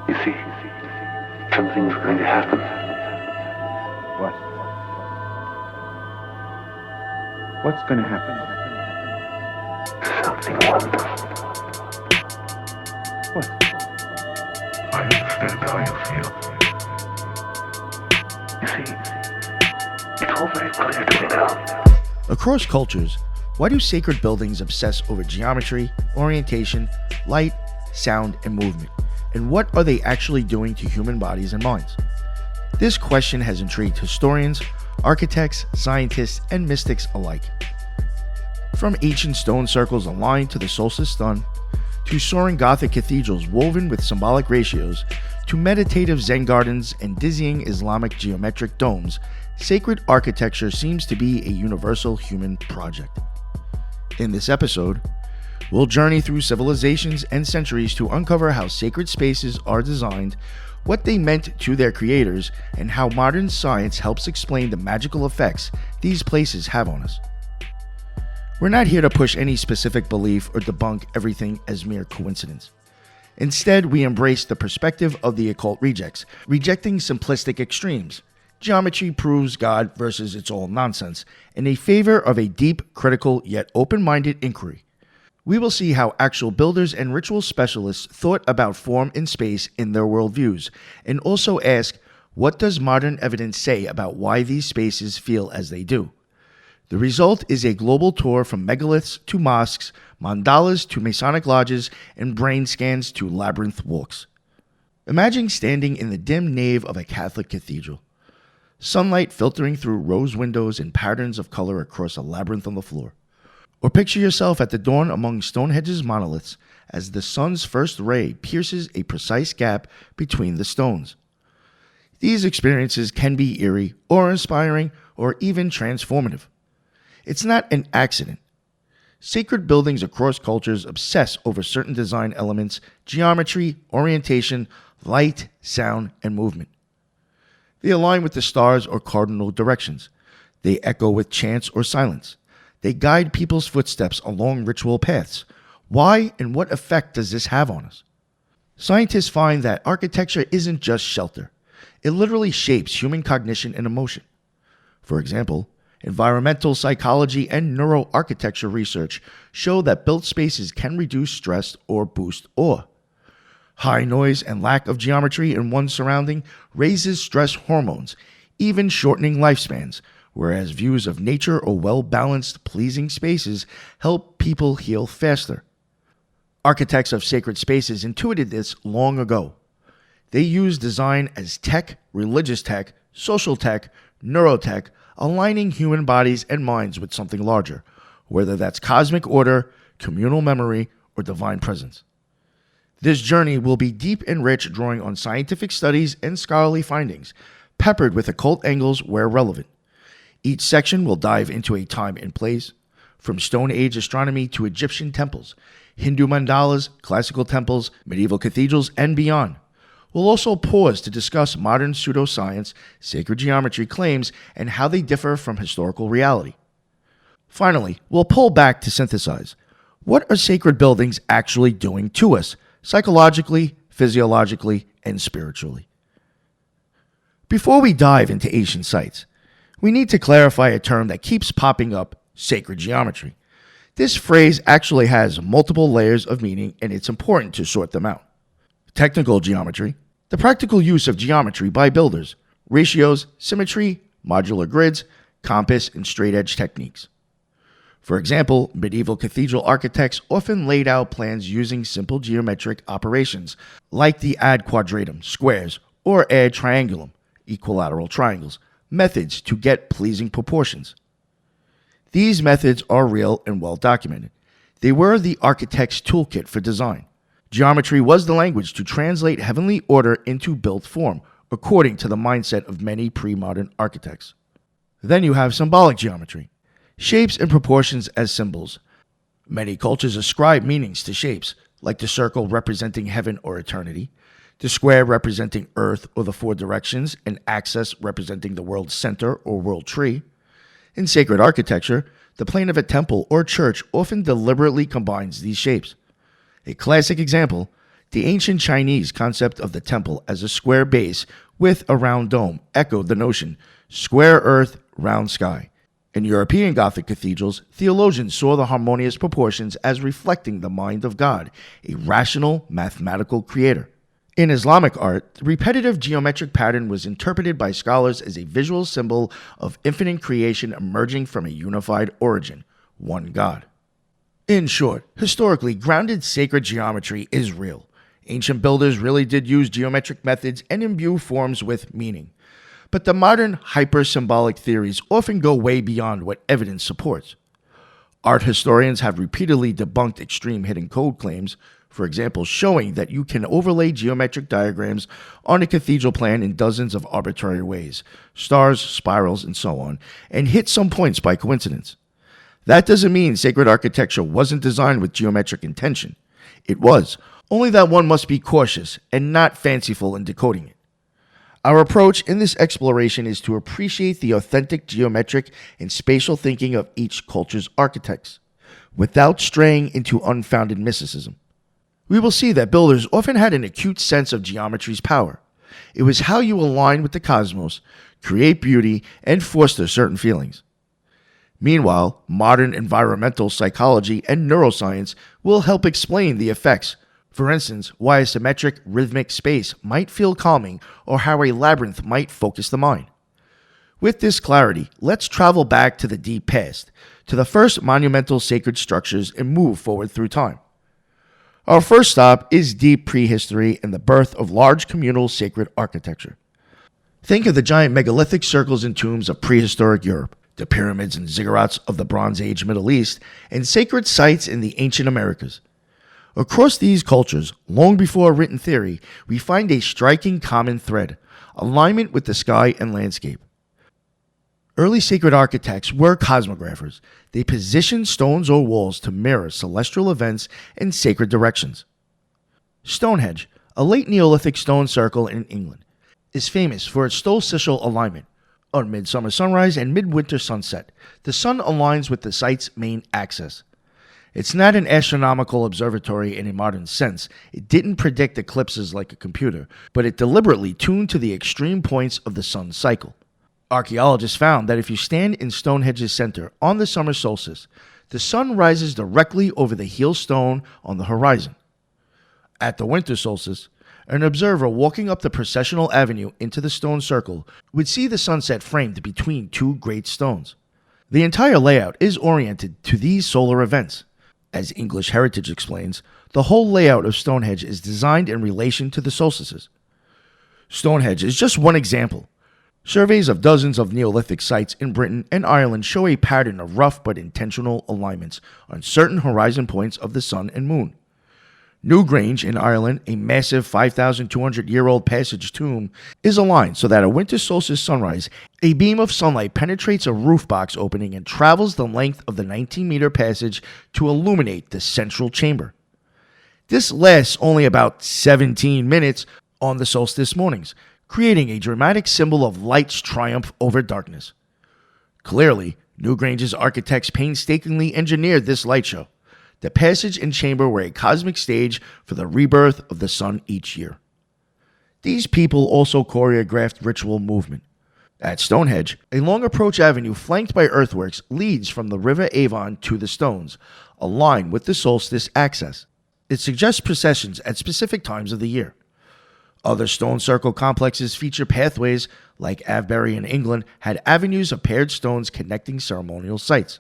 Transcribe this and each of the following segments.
You see, something's going to happen. What? What's going to happen? Something wonderful. What? I understand how you feel. You see, it's all very clear to me now. Across cultures, why do sacred buildings obsess over geometry, orientation, light, sound, and movement? And what are they actually doing to human bodies and minds? This question has intrigued historians, architects, scientists, and mystics alike. From ancient stone circles aligned to the solstice sun, to soaring Gothic cathedrals woven with symbolic ratios, to meditative Zen gardens and dizzying Islamic geometric domes, sacred architecture seems to be a universal human project. In this episode, we'll journey through civilizations and centuries to uncover how sacred spaces are designed, what they meant to their creators, and how modern science helps explain the magical effects these places have on us. We're not here to push any specific belief or debunk everything as mere coincidence. Instead, we embrace the perspective of the occult rejects, rejecting simplistic extremes. Geometry proves God versus it's all nonsense, in a favor of a deep, critical, yet open-minded inquiry. We will see how actual builders and ritual specialists thought about form and space in their worldviews, and also ask, what does modern evidence say about why these spaces feel as they do? The result is a global tour from megaliths to mosques, mandalas to Masonic lodges, and brain scans to labyrinth walks. Imagine standing in the dim nave of a Catholic cathedral. Sunlight filtering through rose windows and patterns of color across a labyrinth on the floor. Or picture yourself at the dawn among Stonehenge's monoliths as the sun's first ray pierces a precise gap between the stones. These experiences can be eerie or inspiring or even transformative. It's not an accident. Sacred buildings across cultures obsess over certain design elements, geometry, orientation, light, sound, and movement. They align with the stars or cardinal directions. They echo with chants or silence. They guide people's footsteps along ritual paths. Why and what effect does this have on us? Scientists find that architecture isn't just shelter. It literally shapes human cognition and emotion. For example, environmental psychology and neuroarchitecture research show that built spaces can reduce stress or boost awe. High noise and lack of geometry in one's surrounding raises stress hormones, even shortening lifespans, whereas views of nature or well-balanced, pleasing spaces help people heal faster. Architects of sacred spaces intuited this long ago. They used design as tech, religious tech, social tech, neurotech, aligning human bodies and minds with something larger, whether that's cosmic order, communal memory, or divine presence. This journey will be deep and rich, drawing on scientific studies and scholarly findings, peppered with occult angles where relevant. Each section will dive into a time and place, from Stone Age astronomy to Egyptian temples, Hindu mandalas, classical temples, medieval cathedrals, and beyond. We'll also pause to discuss modern pseudoscience, sacred geometry claims, and how they differ from historical reality. Finally, we'll pull back to synthesize. What are sacred buildings actually doing to us, psychologically, physiologically, and spiritually? Before we dive into ancient sites, we need to clarify a term that keeps popping up, sacred geometry. This phrase actually has multiple layers of meaning, and it's important to sort them out. Technical geometry, the practical use of geometry by builders, ratios, symmetry, modular grids, compass, and straight-edge techniques. For example, medieval cathedral architects often laid out plans using simple geometric operations, like the ad quadratum, squares, or ad triangulum, equilateral triangles, methods to get pleasing proportions. These methods are real and well documented. They were the architect's toolkit for design. Geometry was the language to translate heavenly order into built form, according to the mindset of many pre-modern architects. Then you have symbolic geometry, shapes and proportions as symbols. Many cultures ascribe meanings to shapes, like the circle representing heaven or eternity, the square representing earth or the four directions, and axis representing the world's center or world tree. In sacred architecture, the plane of a temple or church often deliberately combines these shapes. A classic example, The ancient Chinese concept of the temple as a square base with a round dome echoed the notion square earth, round sky. In European Gothic cathedrals, theologians saw the harmonious proportions as reflecting the mind of God, a rational, mathematical creator. In Islamic art, the repetitive geometric pattern was interpreted by scholars as a visual symbol of infinite creation emerging from a unified origin, one God. In short, historically grounded sacred geometry is real. Ancient builders really did use geometric methods and imbue forms with meaning. But the modern hyper-symbolic theories often go way beyond what evidence supports. Art historians have repeatedly debunked extreme hidden code claims, for example, showing that you can overlay geometric diagrams on a cathedral plan in dozens of arbitrary ways, stars, spirals, and so on, and hit some points by coincidence. That doesn't mean sacred architecture wasn't designed with geometric intention. It was, only that one must be cautious and not fanciful in decoding it. Our approach in this exploration is to appreciate the authentic geometric and spatial thinking of each culture's architects, without straying into unfounded mysticism. We will see that builders often had an acute sense of geometry's power. It was how you align with the cosmos, create beauty, and foster certain feelings. Meanwhile, modern environmental psychology and neuroscience will help explain the effects. For instance, why a symmetric, rhythmic space might feel calming or how a labyrinth might focus the mind. With this clarity, let's travel back to the deep past, to the first monumental sacred structures and move forward through time. Our first stop is deep prehistory and the birth of large communal sacred architecture. Think of the giant megalithic circles and tombs of prehistoric Europe, the pyramids and ziggurats of the Bronze Age Middle East, and sacred sites in the ancient Americas. Across these cultures, long before written theory, we find a striking common thread: alignment with the sky and landscape. Early sacred architects were cosmographers. They positioned stones or walls to mirror celestial events and sacred directions. Stonehenge, a late Neolithic stone circle in England, is famous for its solstitial alignment. On midsummer sunrise and midwinter sunset, the sun aligns with the site's main axis. It's not an astronomical observatory in a modern sense. It didn't predict eclipses like a computer, but it deliberately tuned to the extreme points of the sun's cycle. Archaeologists found that if you stand in Stonehenge's center on the summer solstice, the sun rises directly over the heel stone on the horizon. At the winter solstice, an observer walking up the processional avenue into the stone circle would see the sunset framed between two great stones. The entire layout is oriented to these solar events. As English Heritage explains, the whole layout of Stonehenge is designed in relation to the solstices. Stonehenge is just one example. Surveys of dozens of Neolithic sites in Britain and Ireland show a pattern of rough but intentional alignments on certain horizon points of the sun and moon. Newgrange in Ireland, a massive 5,200-year-old passage tomb, is aligned so that at winter solstice sunrise, a beam of sunlight penetrates a roof box opening and travels the length of the 19-meter passage to illuminate the central chamber. This lasts only about 17 minutes on the solstice mornings, creating a dramatic symbol of light's triumph over darkness. Clearly, Newgrange's architects painstakingly engineered this light show. The passage and chamber were a cosmic stage for the rebirth of the sun each year. These people also choreographed ritual movement. At Stonehenge, a long approach avenue flanked by earthworks leads from the River Avon to the stones, aligned with the solstice axis. It suggests processions at specific times of the year. Other stone circle complexes feature pathways, like Avebury in England had avenues of paired stones connecting ceremonial sites.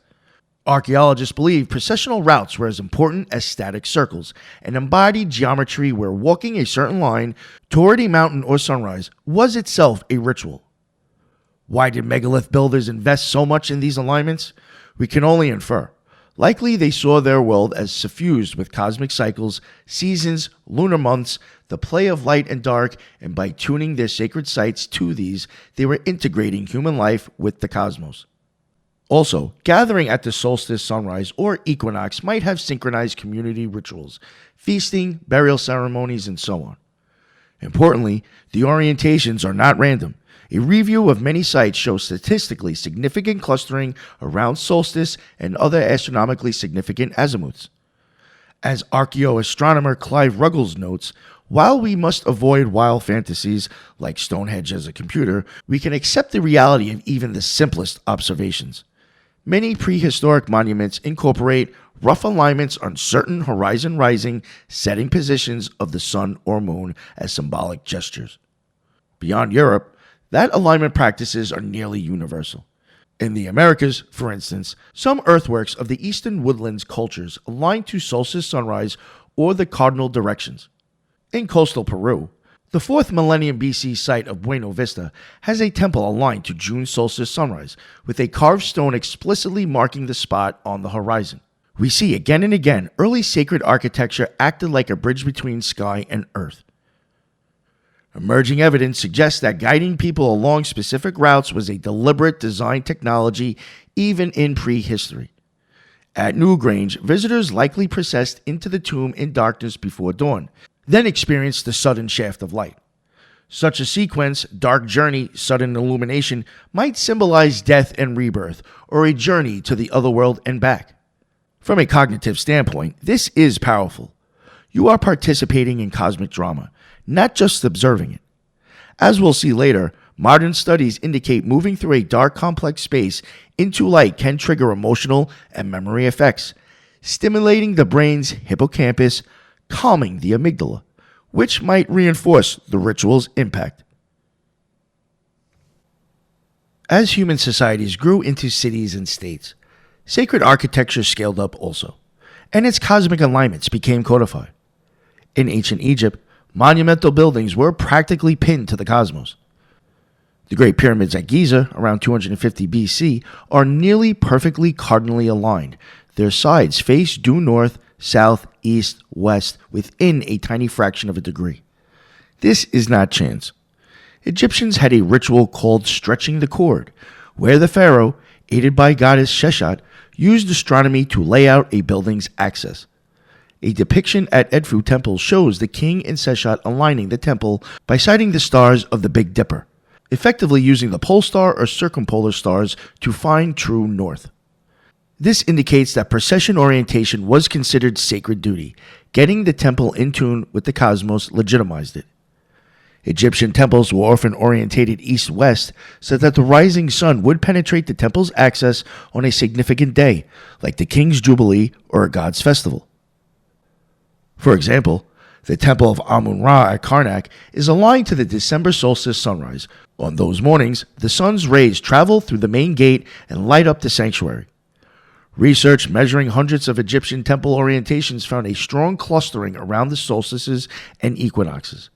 Archaeologists believe processional routes were as important as static circles, and embodied geometry where walking a certain line toward a mountain or sunrise was itself a ritual. Why did megalith builders invest so much in these alignments? We can only infer. Likely they saw their world as suffused with cosmic cycles, seasons, lunar months, the play of light and dark, and by tuning their sacred sites to these, they were integrating human life with the cosmos. Also, gathering at the solstice sunrise or equinox might have synchronized community rituals, feasting, burial ceremonies, and so on. Importantly, the orientations are not random. A review of many sites shows statistically significant clustering around solstice and other astronomically significant azimuths. As archaeoastronomer Clive Ruggles notes, while we must avoid wild fantasies like Stonehenge as a computer, we can accept the reality of even the simplest observations. Many prehistoric monuments incorporate rough alignments on certain horizon rising, setting positions of the sun or moon as symbolic gestures. Beyond Europe, that alignment practices are nearly universal. In the Americas, for instance, some earthworks of the eastern woodlands cultures align to solstice sunrise or the cardinal directions. In coastal Peru, the 4th millennium BC site of Buena Vista has a temple aligned to June solstice sunrise, with a carved stone explicitly marking the spot on the horizon. We see again and again early sacred architecture acted like a bridge between sky and earth. Emerging evidence suggests that guiding people along specific routes was a deliberate design technology even in prehistory. At Newgrange, visitors likely processed into the tomb in darkness before dawn, then experienced the sudden shaft of light. Such a sequence, dark journey, sudden illumination, might symbolize death and rebirth, or a journey to the other world and back. From a cognitive standpoint, this is powerful. You are participating in cosmic drama, not just observing it. As we'll see later, modern studies indicate moving through a dark, complex space into light can trigger emotional and memory effects, stimulating the brain's hippocampus, calming the amygdala, which might reinforce the ritual's impact. As human societies grew into cities and states, sacred architecture scaled up also, and its cosmic alignments became codified. In ancient Egypt, monumental buildings were practically pinned to the cosmos. The Great Pyramids at Giza, around 250 BC, are nearly perfectly cardinally aligned. Their sides face due north, south, east, west, within a tiny fraction of a degree. This is not chance. Egyptians had a ritual called stretching the cord, where the pharaoh, aided by goddess Sheshat, used astronomy to lay out a building's axis. A depiction at Edfu Temple shows the king and Seshat aligning the temple by sighting the stars of the Big Dipper, effectively using the pole star or circumpolar stars to find true north. This indicates that precession orientation was considered sacred duty. Getting the temple in tune with the cosmos legitimized it. Egyptian temples were often orientated east-west so that the rising sun would penetrate the temple's axis on a significant day, like the king's jubilee or a god's festival. For example, the temple of Amun-Ra at Karnak is aligned to the December solstice sunrise. On those mornings, the sun's rays travel through the main gate and light up the sanctuary. Research measuring hundreds of Egyptian temple orientations found a strong clustering around the solstices and equinoxes.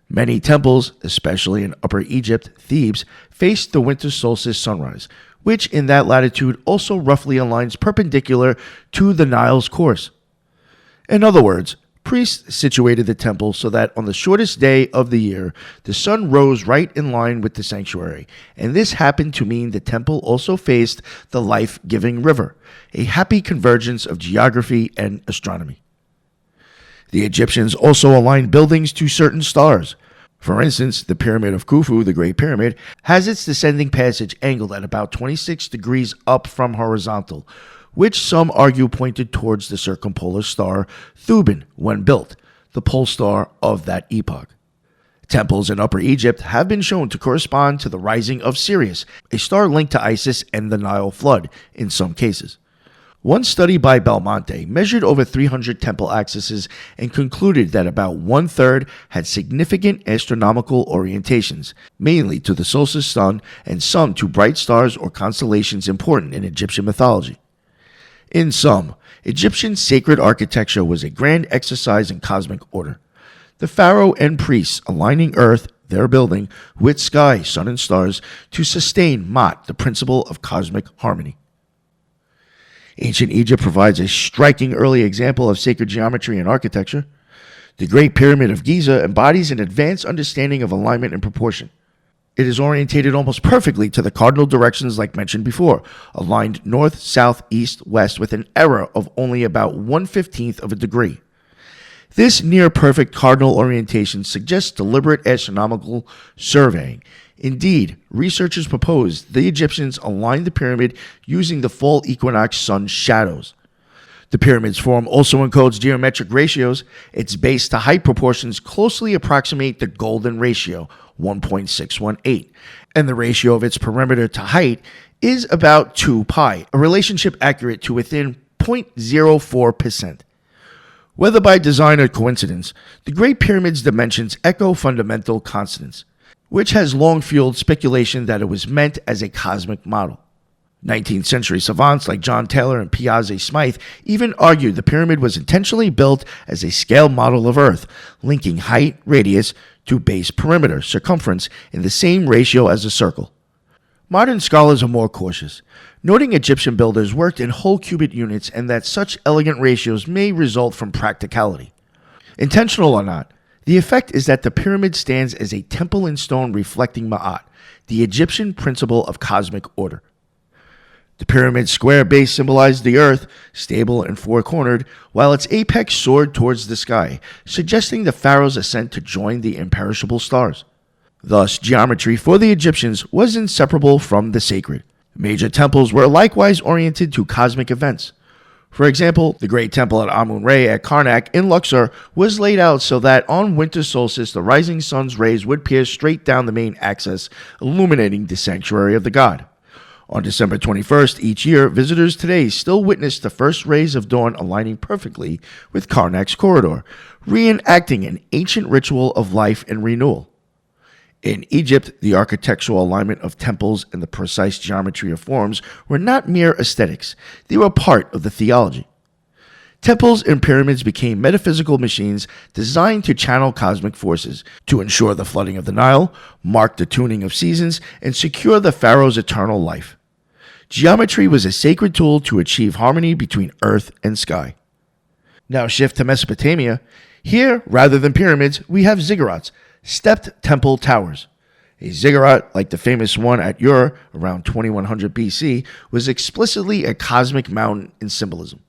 Many temples, especially in Upper Egypt, Thebes, faced the winter solstice sunrise, which in that latitude also roughly aligns perpendicular to the Nile's course. In other words, priests situated the temple so that on the shortest day of the year, the sun rose right in line with the sanctuary, and this happened to mean the temple also faced the life-giving river, a happy convergence of geography and astronomy. The Egyptians also aligned buildings to certain stars. For instance, the Pyramid of Khufu, the Great Pyramid, has its descending passage angled at about 26 degrees up from horizontal, which some argue pointed towards the circumpolar star Thuban when built, the pole star of that epoch. Temples in Upper Egypt have been shown to correspond to the rising of Sirius, a star linked to Isis and the Nile flood in some cases. One study by Belmonte measured over 300 temple axes and concluded that about one-third had significant astronomical orientations, mainly to the solstice sun and some to bright stars or constellations important in Egyptian mythology. In sum, Egyptian sacred architecture was a grand exercise in cosmic order. The pharaoh and priests aligning earth, their building, with sky, sun, and stars to sustain Ma'at, the principle of cosmic harmony. Ancient Egypt provides a striking early example of sacred geometry and architecture. The Great Pyramid of Giza embodies an advanced understanding of alignment and proportion. It is orientated almost perfectly to the cardinal directions like mentioned before, aligned north, south, east, west with an error of only about 1/15 of a degree. This near-perfect cardinal orientation suggests deliberate astronomical surveying. Indeed, researchers propose the Egyptians aligned the pyramid using the fall equinox sun shadows. The pyramid's form also encodes geometric ratios. Its base to height proportions closely approximate the golden ratio, 1.618, and the ratio of its perimeter to height is about 2 pi, a relationship accurate to within 0.04%. Whether by design or coincidence, the Great Pyramid's dimensions echo fundamental constants, which has long fueled speculation that it was meant as a cosmic model. 19th century savants like John Taylor and Piazzi Smythe even argued the pyramid was intentionally built as a scale model of Earth, linking height, radius, to base perimeter, circumference, in the same ratio as a circle. Modern scholars are more cautious, noting Egyptian builders worked in whole cubit units and that such elegant ratios may result from practicality. Intentional or not, the effect is that the pyramid stands as a temple in stone reflecting Ma'at, the Egyptian principle of cosmic order. The pyramid's square base symbolized the earth, stable and four-cornered, while its apex soared towards the sky, suggesting the pharaoh's ascent to join the imperishable stars. Thus, geometry for the Egyptians was inseparable from the sacred. Major temples were likewise oriented to cosmic events. For example, the Great Temple at Amun-Re at Karnak in Luxor was laid out so that on winter solstice the rising sun's rays would pierce straight down the main axis, illuminating the sanctuary of the god. On December 21st each year, visitors today still witness the first rays of dawn aligning perfectly with Karnak's corridor, reenacting an ancient ritual of life and renewal. In Egypt, the architectural alignment of temples and the precise geometry of forms were not mere aesthetics, they were part of the theology. Temples and pyramids became metaphysical machines designed to channel cosmic forces, to ensure the flooding of the Nile, mark the tuning of seasons, and secure the pharaoh's eternal life. Geometry was a sacred tool to achieve harmony between earth and sky. Now shift to Mesopotamia. Here, rather than pyramids, we have ziggurats, stepped temple towers. A ziggurat, like the famous one at Ur around 2100 BC, was explicitly a cosmic mountain in symbolism.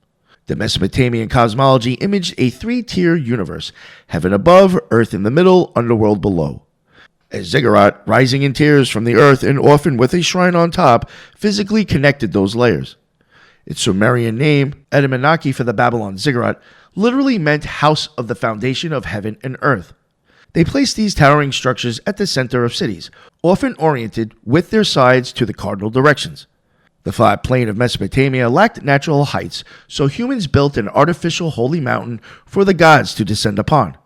The Mesopotamian cosmology imaged a three-tier universe, heaven above, earth in the middle, underworld below. A ziggurat, rising in tiers from the earth and often with a shrine on top, physically connected those layers. Its Sumerian name, Edamanaki for the Babylon ziggurat, literally meant house of the foundation of heaven and earth. They placed these towering structures at the center of cities, often oriented with their sides to the cardinal directions. The flat plain of Mesopotamia lacked natural heights, so humans built an artificial holy mountain for the gods to descend upon.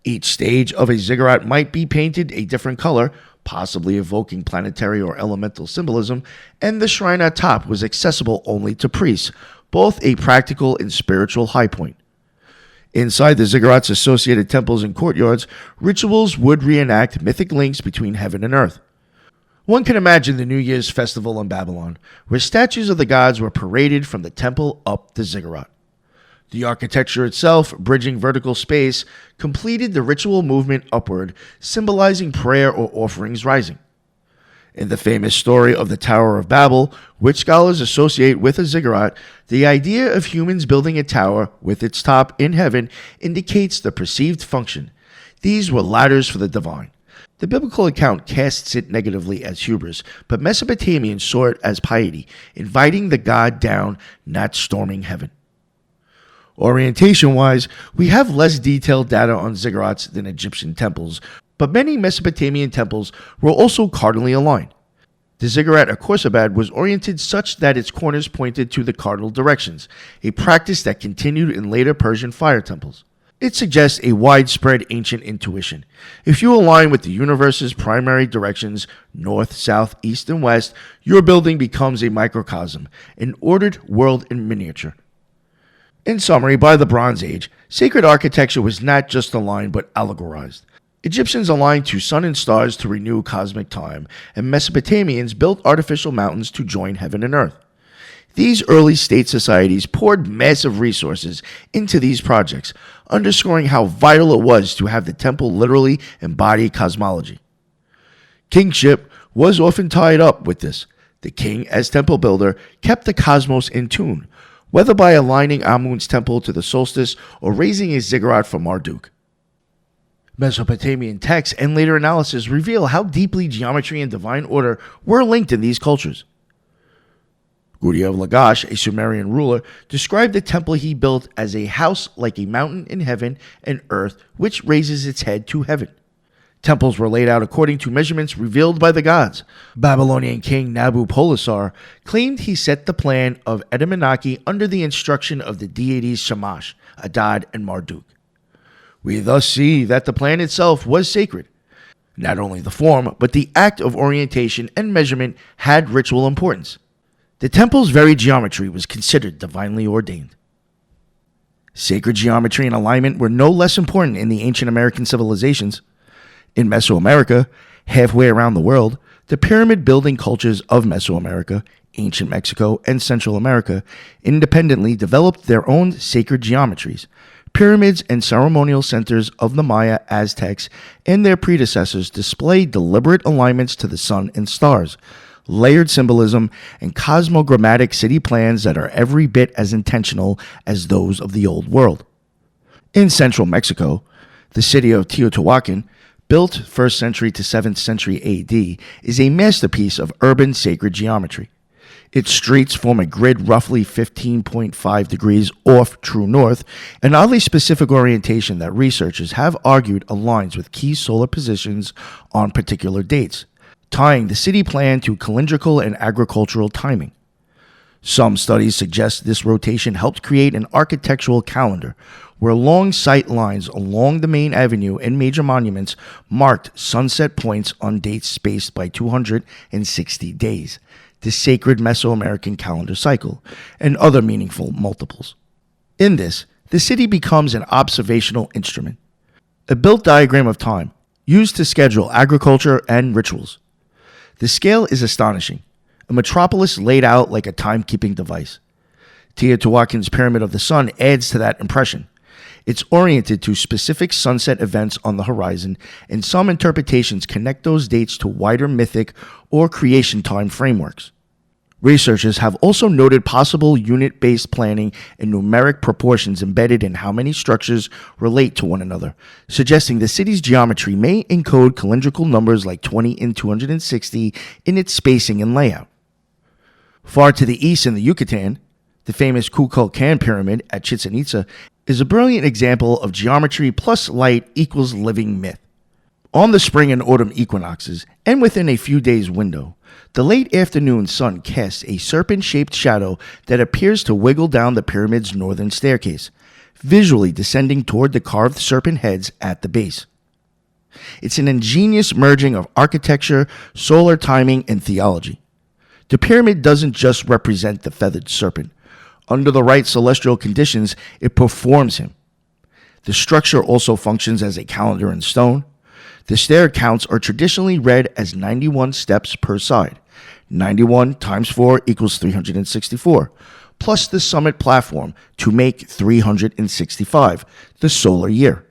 Each stage of a ziggurat might be painted a different color, possibly evoking planetary or elemental symbolism, and the shrine at top was accessible only to priests, both a practical and spiritual high point. Inside the ziggurat's associated temples and courtyards, rituals would reenact mythic links between heaven and earth. One can imagine the New Year's festival in Babylon, where statues of the gods were paraded from the temple up the ziggurat. The architecture itself, bridging vertical space, completed the ritual movement upward, symbolizing prayer or offerings rising. In the famous story of the Tower of Babel, which scholars associate with a ziggurat, the idea of humans building a tower with its top in heaven indicates the perceived function. These were ladders for the divine. The biblical account casts it negatively as hubris, but Mesopotamians saw it as piety, inviting the god down, not storming heaven. Orientation-wise, we have less detailed data on ziggurats than Egyptian temples, but many Mesopotamian temples were also cardinally aligned. The ziggurat at Khorsabad was oriented such that its corners pointed to the cardinal directions, a practice that continued in later Persian fire temples. It suggests a widespread ancient intuition. If you align with the universe's primary directions, north, south, east, and west, your building becomes a microcosm, an ordered world in miniature. In summary, by the Bronze Age, sacred architecture was not just aligned but allegorized. Egyptians aligned to sun and stars to renew cosmic time, and Mesopotamians built artificial mountains to join heaven and earth. These early state societies poured massive resources into these projects, underscoring how vital it was to have the temple literally embody cosmology. Kingship was often tied up with this. The king, as temple builder, kept the cosmos in tune, whether by aligning Amun's temple to the solstice or raising a ziggurat for Marduk. Mesopotamian texts and later analysis reveal how deeply geometry and divine order were linked in these cultures. Gudi of Lagash, a Sumerian ruler, described the temple he built as a house like a mountain in heaven and earth which raises its head to heaven. Temples were laid out according to measurements revealed by the gods. Babylonian king Nabopolassar claimed he set the plan of Edamanaki under the instruction of the deities Shamash, Adad, and Marduk. We thus see that the plan itself was sacred. Not only the form, but the act of orientation and measurement had ritual importance. The temple's very geometry was considered divinely ordained. Sacred geometry and alignment were no less important in the ancient American civilizations. In Mesoamerica, halfway around the world, the pyramid-building cultures of Mesoamerica, ancient Mexico, and Central America independently developed their own sacred geometries. Pyramids and ceremonial centers of the Maya, Aztecs, and their predecessors display deliberate alignments to the sun and stars, layered symbolism, and cosmogrammatic city plans that are every bit as intentional as those of the Old World. In central Mexico, the city of Teotihuacan, built 1st century to 7th century AD, is a masterpiece of urban sacred geometry. Its streets form a grid roughly 15.5 degrees off true north, an oddly specific orientation that researchers have argued aligns with key solar positions on particular dates, tying the city plan to calendrical and agricultural timing. Some studies suggest this rotation helped create an architectural calendar where long sight lines along the main avenue and major monuments marked sunset points on dates spaced by 260 days, the sacred Mesoamerican calendar cycle, and other meaningful multiples. In this, the city becomes an observational instrument, a built diagram of time used to schedule agriculture and rituals. The scale is astonishing, a metropolis laid out like a timekeeping device. Teotihuacan's Pyramid of the Sun adds to that impression. It's oriented to specific sunset events on the horizon, and some interpretations connect those dates to wider mythic or creation time frameworks. Researchers have also noted possible unit-based planning and numeric proportions embedded in how many structures relate to one another, suggesting the city's geometry may encode calendrical numbers like 20 and 260 in its spacing and layout. Far to the east in the Yucatan, the famous Kukulkan Pyramid at Chichen Itza is a brilliant example of geometry plus light equals living myth. On the spring and autumn equinoxes, and within a few days' window, the late afternoon sun casts a serpent-shaped shadow that appears to wiggle down the pyramid's northern staircase, visually descending toward the carved serpent heads at the base. It's an ingenious merging of architecture, solar timing, and theology. The pyramid doesn't just represent the feathered serpent. Under the right celestial conditions, it performs him. The structure also functions as a calendar in stone. The stair counts are traditionally read as 91 steps per side. 91 times 4 equals 364, plus the summit platform to make 365, the solar year.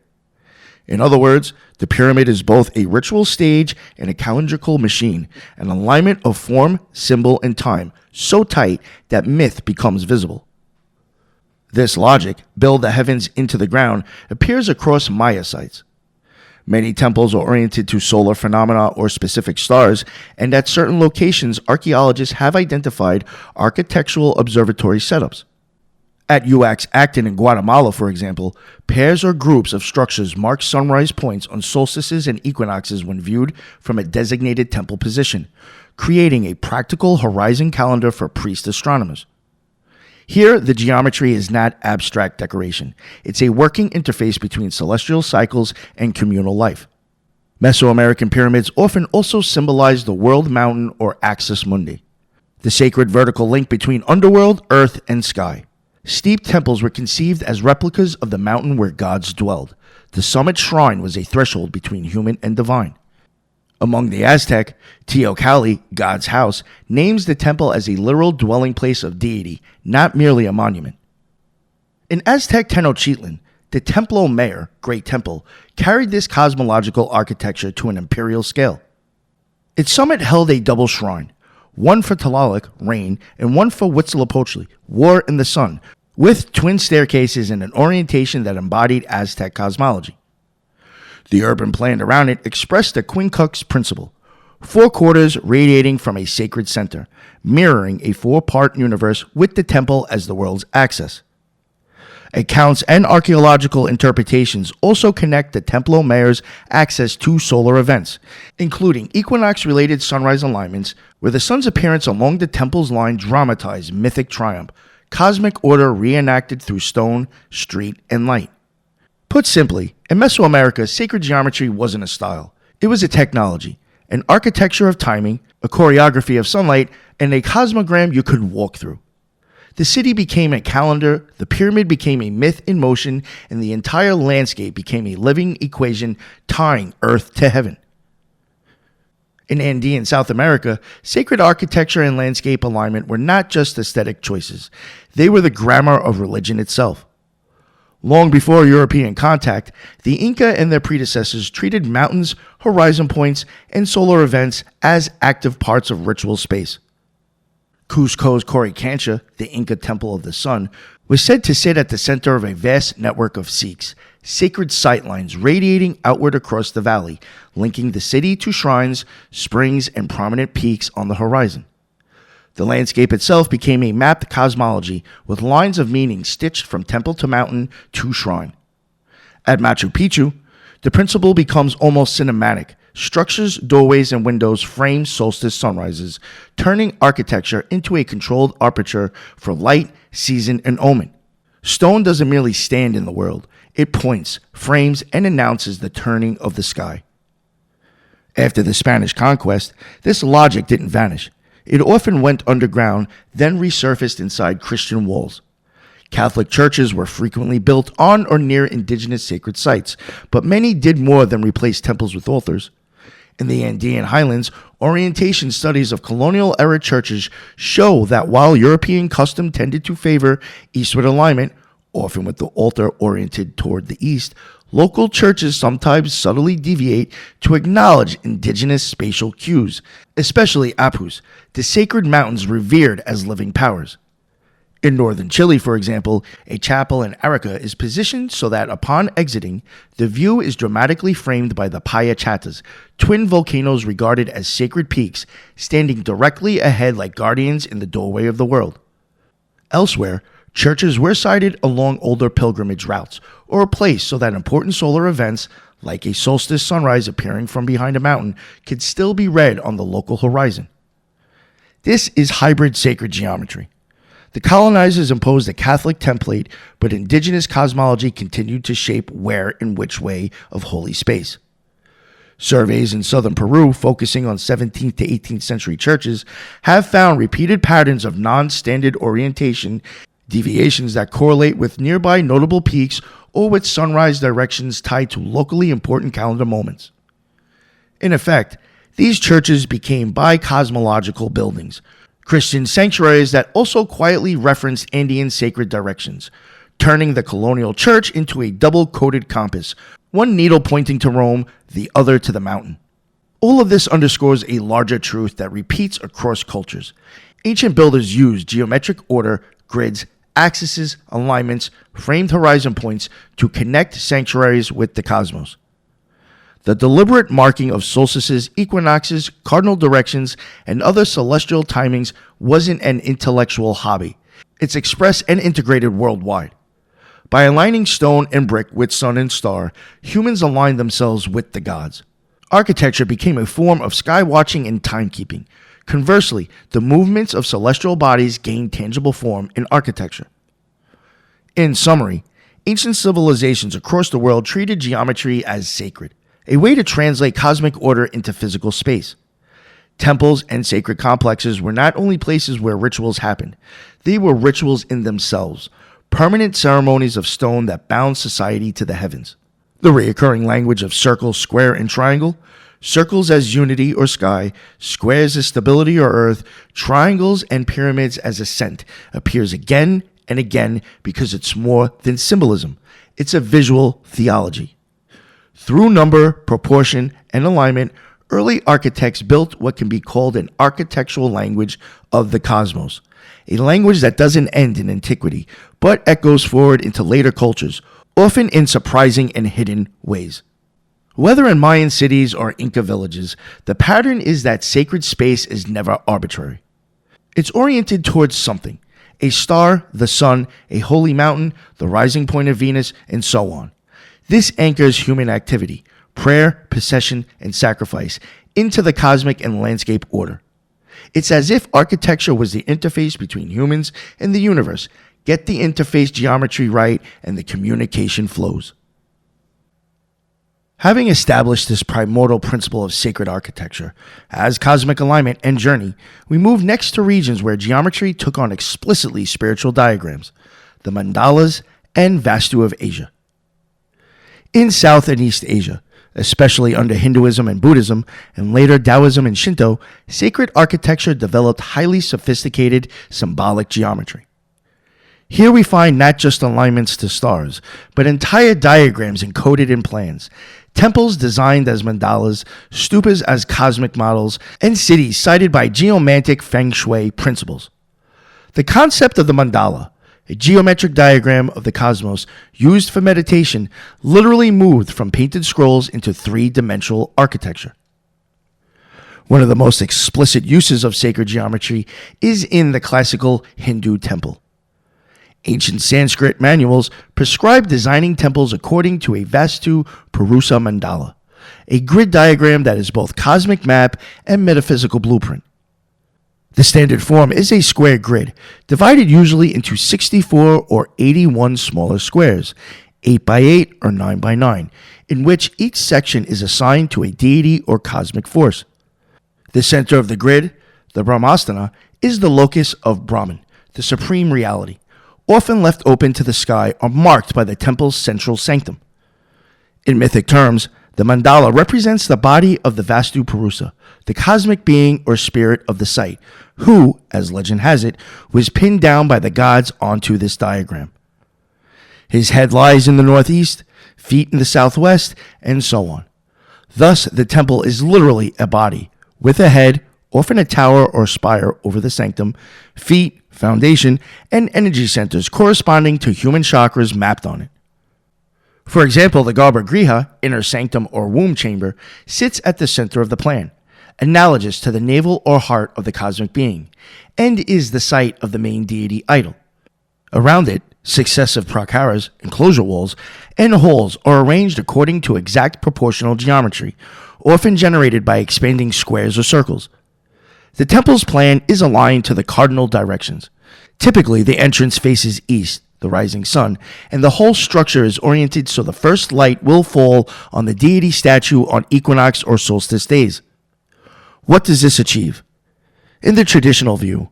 In other words, the pyramid is both a ritual stage and a calendrical machine, an alignment of form, symbol, and time so tight that myth becomes visible. This logic, build the heavens into the ground, appears across Maya sites. Many temples are oriented to solar phenomena or specific stars, and at certain locations, archaeologists have identified architectural observatory setups. At UX Acton in Guatemala, for example, pairs or groups of structures mark sunrise points on solstices and equinoxes when viewed from a designated temple position, creating a practical horizon calendar for priest astronomers. Here, the geometry is not abstract decoration. It's a working interface between celestial cycles and communal life. Mesoamerican pyramids often also symbolize the world mountain or axis mundi, the sacred vertical link between underworld, earth, and sky. Steep temples were conceived as replicas of the mountain where gods dwelled. The summit shrine was a threshold between human and divine. Among the Aztec, Teocalli, God's house, names the temple as a literal dwelling place of deity, not merely a monument. In Aztec Tenochtitlan, the Templo Mayor, Great Temple, carried this cosmological architecture to an imperial scale. Its summit held a double shrine, one for Tlaloc, rain, and one for Huitzilopochtli, war and the sun, with twin staircases and an orientation that embodied Aztec cosmology. The urban plan around it expressed the quincunx principle. four quarters radiating from a sacred center, mirroring a four-part universe with the temple as the world's axis. Accounts and archaeological interpretations also connect the Templo Mayor's access to solar events, including equinox-related sunrise alignments, where the sun's appearance along the temple's line dramatized mythic triumph, cosmic order reenacted through stone, street, and light. Put simply, in Mesoamerica, sacred geometry wasn't a style. It was a technology, an architecture of timing, a choreography of sunlight, and a cosmogram you could walk through. The city became a calendar, the pyramid became a myth in motion, and the entire landscape became a living equation tying earth to heaven. In Andean South America, sacred architecture and landscape alignment were not just aesthetic choices. They were the grammar of religion itself. Long before European contact, the Inca and their predecessors treated mountains, horizon points, and solar events as active parts of ritual space. Cusco's Coricancha, the Inca Temple of the Sun, was said to sit at the center of a vast network of Sikhs, sacred sightlines radiating outward across the valley, linking the city to shrines, springs, and prominent peaks on the horizon. The landscape itself became a mapped cosmology with lines of meaning stitched from temple to mountain to shrine. At Machu Picchu, the principle becomes almost cinematic. Structures, doorways, and windows frame solstice sunrises, turning architecture into a controlled aperture for light, season, and omen. Stone doesn't merely stand in the world. It points, frames, and announces the turning of the sky. After the Spanish conquest, this logic didn't vanish. It often went underground, then resurfaced inside Christian walls. Catholic churches were frequently built on or near indigenous sacred sites, but many did more than replace temples with altars. In the Andean highlands, orientation studies of colonial-era churches show that while European custom tended to favor eastward alignment, often with the altar oriented toward the east, local churches sometimes subtly deviate to acknowledge indigenous spatial cues, especially Apus, the sacred mountains revered as living powers. In northern Chile, for example, a chapel in Arica is positioned so that upon exiting, the view is dramatically framed by the Payachatas, twin volcanoes regarded as sacred peaks, standing directly ahead like guardians in the doorway of the world. Elsewhere, churches were sited along older pilgrimage routes, or placed so that important solar events, like a solstice sunrise appearing from behind a mountain, could still be read on the local horizon. This is hybrid sacred geometry. The colonizers imposed a Catholic template, but indigenous cosmology continued to shape where and which way of holy space. Surveys in southern Peru, focusing on 17th to 18th century churches, have found repeated patterns of non-standard orientation, deviations that correlate with nearby notable peaks or with sunrise directions tied to locally important calendar moments. In effect, these churches became bi-cosmological buildings, Christian sanctuaries that also quietly referenced Andean sacred directions, turning the colonial church into a double-coded compass, one needle pointing to Rome, the other to the mountain. All of this underscores a larger truth that repeats across cultures. Ancient builders used geometric order, grids, axes, alignments, framed horizon points to connect sanctuaries with the cosmos. The deliberate marking of solstices, equinoxes, cardinal directions, and other celestial timings wasn't an intellectual hobby. It's expressed and integrated worldwide. By aligning stone and brick with sun and star, humans aligned themselves with the gods. Architecture became a form of sky watching and timekeeping. Conversely, the movements of celestial bodies gained tangible form in architecture. In summary, ancient civilizations across the world treated geometry as sacred, a way to translate cosmic order into physical space. Temples and sacred complexes were not only places where rituals happened, they were rituals in themselves, permanent ceremonies of stone that bound society to the heavens. The recurring language of circle, square, and triangle, circles as unity or sky, squares as stability or earth, triangles and pyramids as ascent, appears again and again because it's more than symbolism. It's a visual theology. Through number, proportion, and alignment, early architects built what can be called an architectural language of the cosmos, a language that doesn't end in antiquity, but echoes forward into later cultures, often in surprising and hidden ways. Whether in Mayan cities or Inca villages, the pattern is that sacred space is never arbitrary. It's oriented towards something: a star, the sun, a holy mountain, the rising point of Venus, and so on. This anchors human activity, prayer, procession, and sacrifice into the cosmic and landscape order. It's as if architecture was the interface between humans and the universe. Get the interface geometry right, and the communication flows. Having established this primordial principle of sacred architecture as cosmic alignment and journey, we move next to regions where geometry took on explicitly spiritual diagrams, the mandalas and Vastu of Asia. In South and East Asia, especially under Hinduism and Buddhism, and later Taoism and Shinto, sacred architecture developed highly sophisticated symbolic geometry. Here we find not just alignments to stars, but entire diagrams encoded in plans, temples designed as mandalas, stupas as cosmic models, and cities cited by geomantic feng shui principles. The concept of the mandala, a geometric diagram of the cosmos used for meditation, literally moved from painted scrolls into three-dimensional architecture. One of the most explicit uses of sacred geometry is in the classical Hindu temple. Ancient Sanskrit manuals prescribe designing temples according to a Vastu Purusa mandala, a grid diagram that is both cosmic map and metaphysical blueprint. The standard form is a square grid, divided usually into 64 or 81 smaller squares, 8 by 8 or 9 by 9, in which each section is assigned to a deity or cosmic force. The center of the grid, the Brahmasthana, is the locus of Brahman, the supreme reality, often left open to the sky or marked by the temple's central sanctum. In mythic terms, the mandala represents the body of the Vastu Purusa, the cosmic being or spirit of the site, who, as legend has it, was pinned down by the gods onto this diagram. His head lies in the northeast, feet in the southwest, and so on. Thus, the temple is literally a body, with a head, often a tower or spire over the sanctum, feet, foundation, and energy centers corresponding to human chakras mapped on it. For example, the Garbhagriha, inner sanctum or womb chamber, sits at the center of the plan, analogous to the navel or heart of the cosmic being, and is the site of the main deity idol. Around it, successive prakaras, enclosure walls, and halls are arranged according to exact proportional geometry, often generated by expanding squares or circles. The temple's plan is aligned to the cardinal directions. Typically, the entrance faces east, the rising sun, and the whole structure is oriented so the first light will fall on the deity statue on equinox or solstice days. What does this achieve? In the traditional view,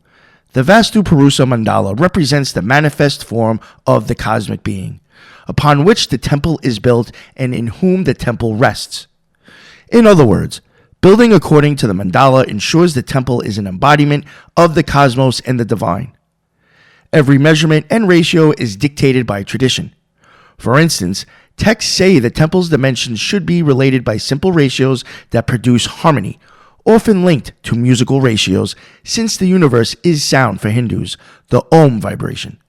the Vastu Purusa mandala represents the manifest form of the cosmic being, upon which the temple is built and in whom the temple rests. In other words, building according to the mandala ensures the temple is an embodiment of the cosmos and the divine. Every measurement and ratio is dictated by tradition. For instance, texts say the temple's dimensions should be related by simple ratios that produce harmony, often linked to musical ratios, since the universe is sound for Hindus, the Om vibration.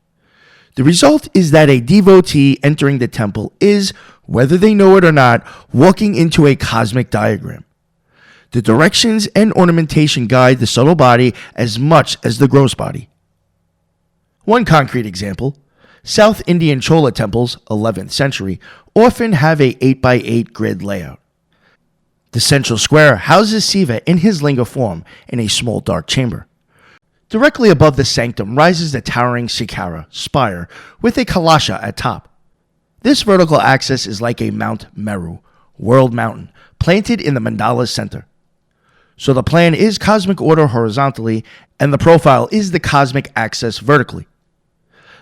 The result is that a devotee entering the temple is, whether they know it or not, walking into a cosmic diagram. The directions and ornamentation guide the subtle body as much as the gross body. One concrete example, South Indian Chola temples, 11th century, often have a 8 by 8 grid layout. The central square houses Siva in his linga form in a small dark chamber. Directly above the sanctum rises the towering Sikara, spire, with a kalasha at top. This vertical axis is like a Mount Meru, world mountain, planted in the mandala's center. So the plan is cosmic order horizontally, and the profile is the cosmic axis vertically.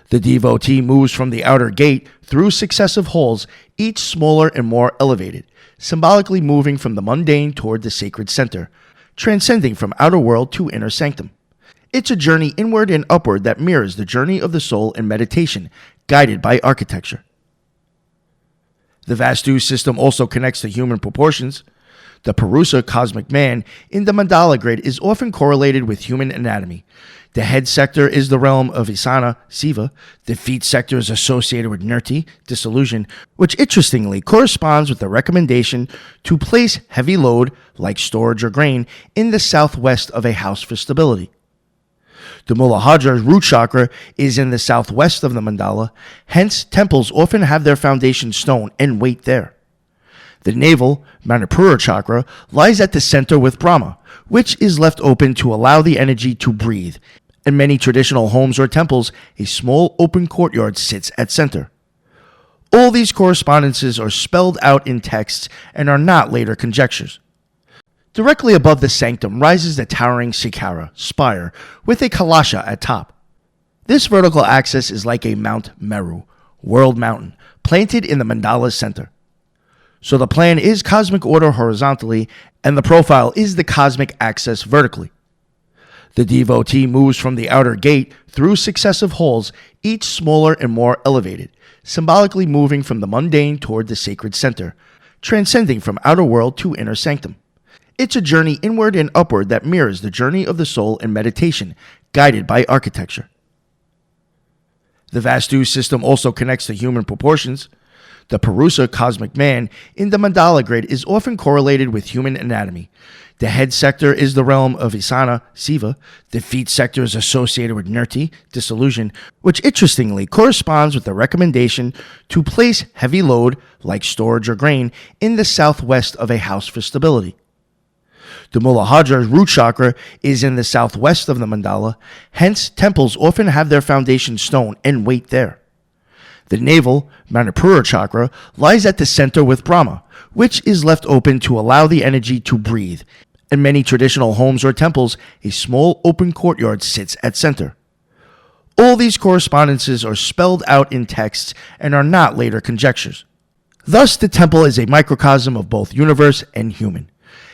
The devotee moves from the outer gate through successive halls, each smaller and more elevated, symbolically moving from the mundane toward the sacred center, transcending from outer world to inner sanctum. It's a journey inward and upward that mirrors the journey of the soul in meditation, guided by architecture. The Vastu system also connects to human proportions. The Purusa cosmic man in the mandala grid is often correlated with human anatomy. The head sector is the realm of Isana, Siva. The feet sector is associated with Nirti, dissolution, which interestingly corresponds with the recommendation to place heavy load, like storage or grain, in the southwest of a house for stability. The Muladhara's root chakra is in the southwest of the mandala, hence temples often have their foundation stone and wait there. The navel, Manipura chakra, lies at the center with Brahma, which is left open to allow the energy to breathe. In many traditional homes or temples, a small open courtyard sits at center. All these correspondences are spelled out in texts and are not later conjectures. Directly above the sanctum rises the towering Sikara, spire, with a kalasha at top. This vertical axis is like a Mount Meru, world mountain, planted in the mandala's center. So the plan is cosmic order horizontally, and the profile is the cosmic axis vertically. The devotee moves from the outer gate through successive halls, each smaller and more elevated, symbolically moving from the mundane toward the sacred center, transcending from outer world to inner sanctum. It's a journey inward and upward that mirrors the journey of the soul in meditation, guided by architecture. The Vastu system also connects to human proportions. The Purusa cosmic man in the mandala grid is often correlated with human anatomy. The head sector is the realm of Isana, Siva. The feet sector is associated with Nirti, dissolution, which interestingly corresponds with the recommendation to place heavy load, like storage or grain, in the southwest of a house for stability. The Muladhara's root chakra is in the southwest of the mandala, hence temples often have their foundation stone and wait there. The navel, Manipura chakra, lies at the center with Brahma, which is left open to allow the energy to breathe. In many traditional homes or temples, a small open courtyard sits at center. All these correspondences are spelled out in texts and are not later conjectures. Thus, the temple is a microcosm of both universe and human,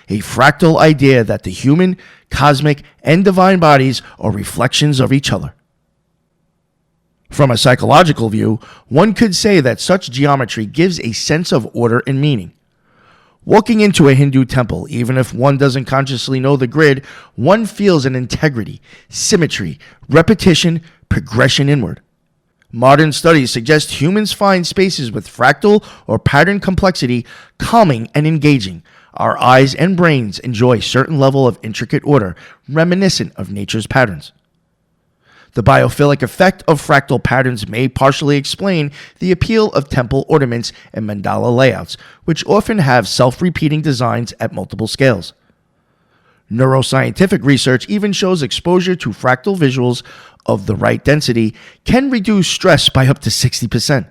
a fractal idea that the human, cosmic, and divine bodies are reflections of each other. From a psychological view, one could say that such geometry gives a sense of order and meaning. Walking into a Hindu temple, even if one doesn't consciously know the grid, one feels an integrity, symmetry, repetition, progression inward. Modern studies suggest humans find spaces with fractal or pattern complexity calming and engaging. Our eyes and brains enjoy a certain level of intricate order, reminiscent of nature's patterns. The biophilic effect of fractal patterns may partially explain the appeal of temple ornaments and mandala layouts, which often have self-repeating designs at multiple scales. Neuroscientific research even shows exposure to fractal visuals of the right density can reduce stress by up to 60%.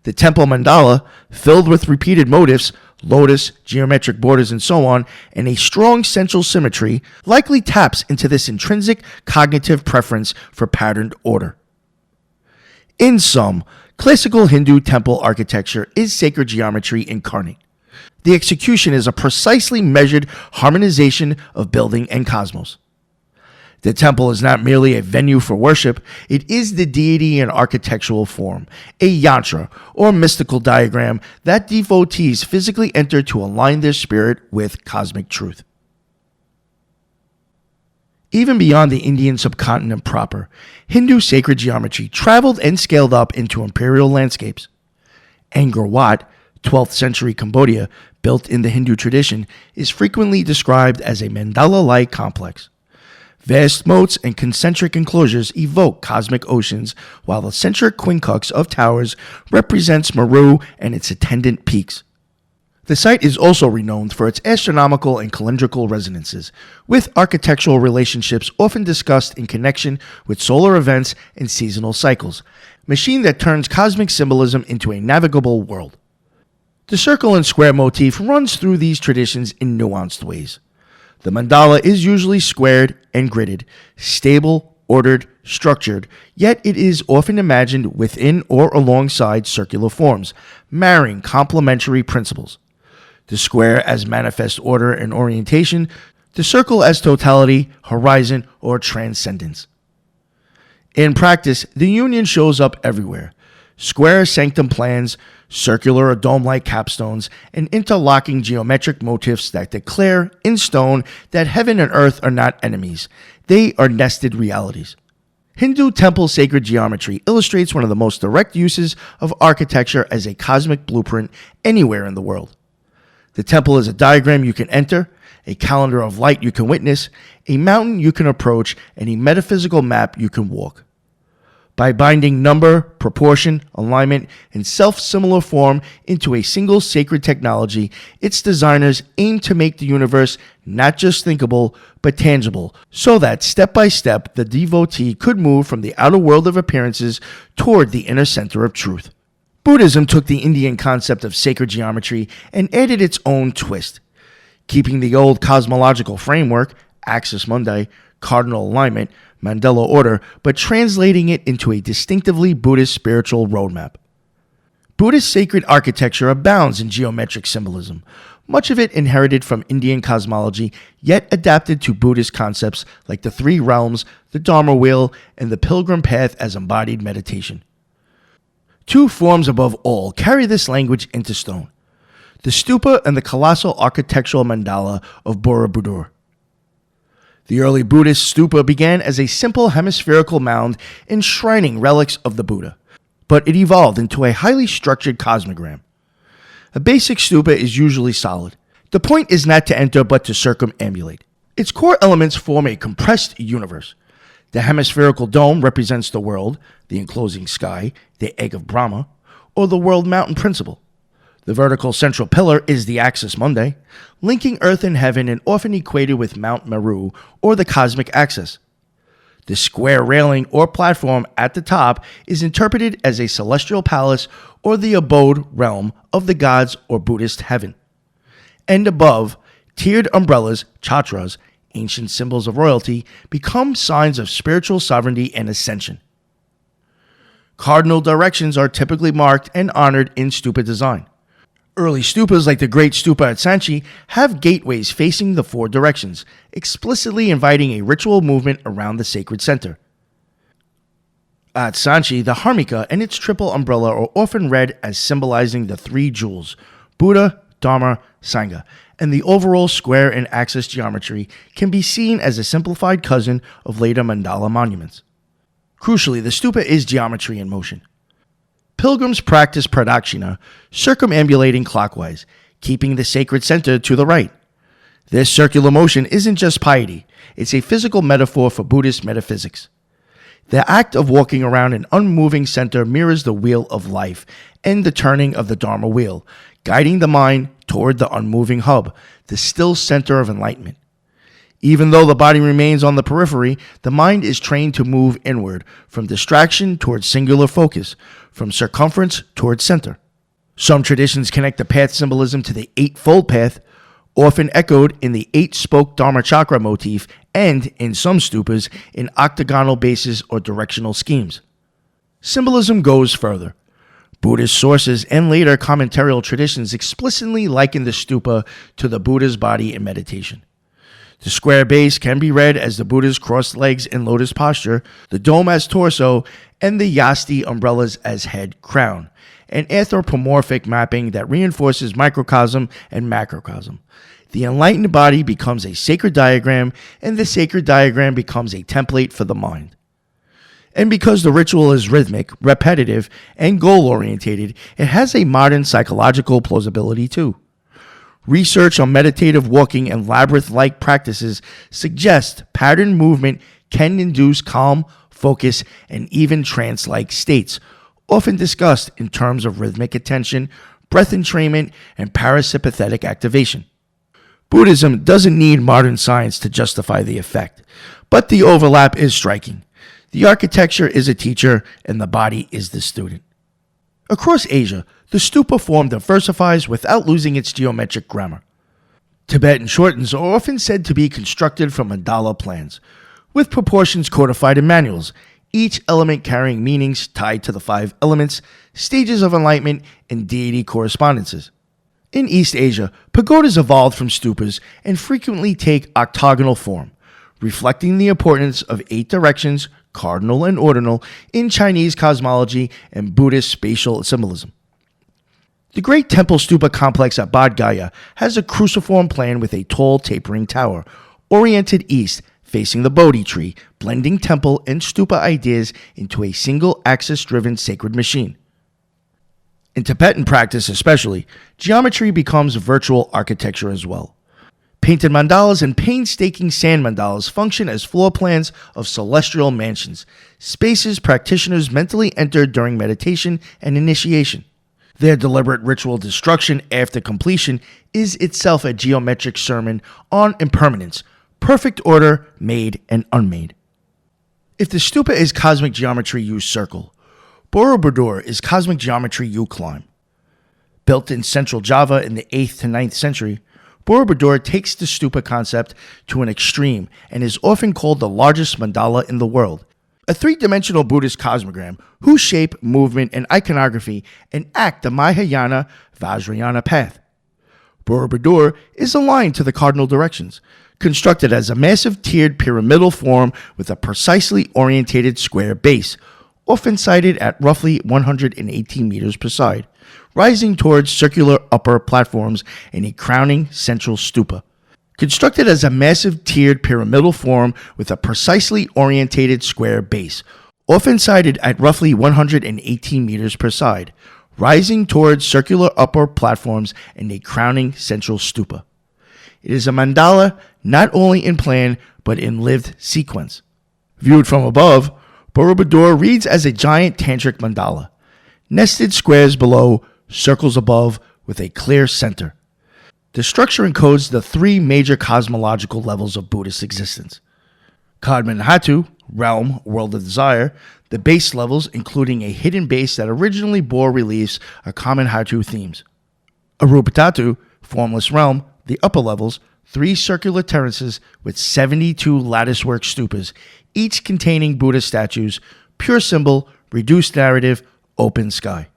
The temple mandala, filled with repeated motifs, lotus, geometric borders, and so on, and a strong central symmetry, likely taps into this intrinsic cognitive preference for patterned order. In sum, classical Hindu temple architecture is sacred geometry incarnate. The execution is a precisely measured harmonization of building and cosmos. The temple is not merely a venue for worship, it is the deity in architectural form, a yantra or mystical diagram that devotees physically enter to align their spirit with cosmic truth. Even beyond the Indian subcontinent proper, Hindu sacred geometry traveled and scaled up into imperial landscapes. Angkor Wat, 12th century Cambodia, built in the Hindu tradition, is frequently described as a mandala-like complex. Vast moats and concentric enclosures evoke cosmic oceans, while the centric quincunx of towers represents Meru and its attendant peaks. The site is also renowned for its astronomical and calendrical resonances, with architectural relationships often discussed in connection with solar events and seasonal cycles, a machine that turns cosmic symbolism into a navigable world. The circle and square motif runs through these traditions in nuanced ways. The mandala is usually squared and gridded, stable, ordered, structured, yet it is often imagined within or alongside circular forms, marrying complementary principles. The square as manifest order and orientation, the circle as totality, horizon, or transcendence. In practice, the union shows up everywhere. Square sanctum plans, circular or dome-like capstones, and interlocking geometric motifs that declare, in stone, that heaven and earth are not enemies. They are nested realities. Hindu temple sacred geometry illustrates one of the most direct uses of architecture as a cosmic blueprint anywhere in the world. The temple is a diagram you can enter, a calendar of light you can witness, a mountain you can approach, and a metaphysical map you can walk. By binding number, proportion, alignment, and self-similar form into a single sacred technology, its designers aim to make the universe not just thinkable, but tangible, so that step by step the devotee could move from the outer world of appearances toward the inner center of truth. Buddhism took the Indian concept of sacred geometry and added its own twist, keeping the old cosmological framework, axis mundi, cardinal alignment, mandala order, but translating it into a distinctively Buddhist spiritual roadmap. Buddhist sacred architecture abounds in geometric symbolism, much of it inherited from Indian cosmology, yet adapted to Buddhist concepts like the three realms, the Dharma wheel, and the pilgrim path as embodied meditation. Two forms above all carry this language into stone: the stupa and the colossal architectural mandala of Borobudur. The early Buddhist stupa began as a simple hemispherical mound enshrining relics of the Buddha, but it evolved into a highly structured cosmogram. A basic stupa is usually solid. The point is not to enter but to circumambulate. Its core elements form a compressed universe. The hemispherical dome represents the world, the enclosing sky, the egg of Brahma, or the world mountain principle. The vertical central pillar is the axis mundi, linking earth and heaven and often equated with Mount Meru or the cosmic axis. The square railing or platform at the top is interpreted as a celestial palace or the abode realm of the gods or Buddhist heaven. And above, tiered umbrellas, chhatras, ancient symbols of royalty, become signs of spiritual sovereignty and ascension. Cardinal directions are typically marked and honored in stupa design. Early stupas like the Great Stupa at Sanchi have gateways facing the four directions, explicitly inviting a ritual movement around the sacred center. At Sanchi, the Harmika and its triple umbrella are often read as symbolizing the three jewels, Buddha, Dharma, Sangha, and the overall square and axis geometry can be seen as a simplified cousin of later mandala monuments. Crucially, the stupa is geometry in motion. Pilgrims practice pradakshina, circumambulating clockwise, keeping the sacred center to the right. This circular motion isn't just piety, it's a physical metaphor for Buddhist metaphysics. The act of walking around an unmoving center mirrors the wheel of life and the turning of the Dharma wheel, guiding the mind toward the unmoving hub, the still center of enlightenment. Even though the body remains on the periphery, the mind is trained to move inward, from distraction towards singular focus, from circumference towards center. Some traditions connect the path symbolism to the eightfold path, often echoed in the eight-spoke Dharma chakra motif and, in some stupas, in octagonal bases or directional schemes. Symbolism goes further. Buddhist sources and later commentarial traditions explicitly liken the stupa to the Buddha's body in meditation. The square base can be read as the Buddha's crossed legs in lotus posture, the dome as torso, and the yasti umbrellas as head crown, an anthropomorphic mapping that reinforces microcosm and macrocosm. The enlightened body becomes a sacred diagram, and the sacred diagram becomes a template for the mind. And because the ritual is rhythmic, repetitive, and goal-orientated, it has a modern psychological plausibility too. Research on meditative walking and labyrinth-like practices suggests patterned movement can induce calm, focus, and even trance-like states, often discussed in terms of rhythmic attention, breath entrainment, and parasympathetic activation. Buddhism doesn't need modern science to justify the effect, but the overlap is striking. The architecture is a teacher, and the body is the student. Across Asia, the stupa form diversifies without losing its geometric grammar. Tibetan shortens are often said to be constructed from mandala plans, with proportions codified in manuals, each element carrying meanings tied to the 5 elements, stages of enlightenment, and deity correspondences. In East Asia, pagodas evolved from stupas and frequently take octagonal form, reflecting the importance of 8 directions, cardinal and ordinal, in Chinese cosmology and Buddhist spatial symbolism. The great temple stupa complex at Bodh Gaya has a cruciform plan with a tall tapering tower, oriented east, facing the Bodhi tree, blending temple and stupa ideas into a single axis-driven sacred machine. In Tibetan practice especially, geometry becomes virtual architecture as well. Painted mandalas and painstaking sand mandalas function as floor plans of celestial mansions, spaces practitioners mentally enter during meditation and initiation. Their deliberate ritual destruction after completion is itself a geometric sermon on impermanence, perfect order, made and unmade. If the stupa is cosmic geometry, you circle. Borobudur is cosmic geometry, you climb. Built in central Java in the 8th to 9th century, Borobudur takes the stupa concept to an extreme and is often called the largest mandala in the world. A three-dimensional Buddhist cosmogram whose shape, movement, and iconography enact the Mahayana Vajrayana path. Borobudur is aligned to the cardinal directions, constructed as a massive tiered pyramidal form with a precisely orientated square base, often sited at roughly 118 meters per side, rising towards circular upper platforms in a crowning central stupa. Constructed as a massive tiered pyramidal form with a precisely orientated square base, often sited at roughly 118 meters per side, rising towards circular upper platforms in a crowning central stupa. It is a mandala not only in plan but in lived sequence. Viewed from above, Borobudur reads as a giant tantric mandala, nested squares below, circles above, with a clear center. The structure encodes the three major cosmological levels of Buddhist existence. Kadmanhatu, realm, world of desire, the base levels including a hidden base that originally bore reliefs of Kamanhatu themes. Arupatatu, formless realm, the upper levels, three circular terraces with 72 latticework stupas, each containing Buddha statues, pure symbol, reduced narrative, open sky.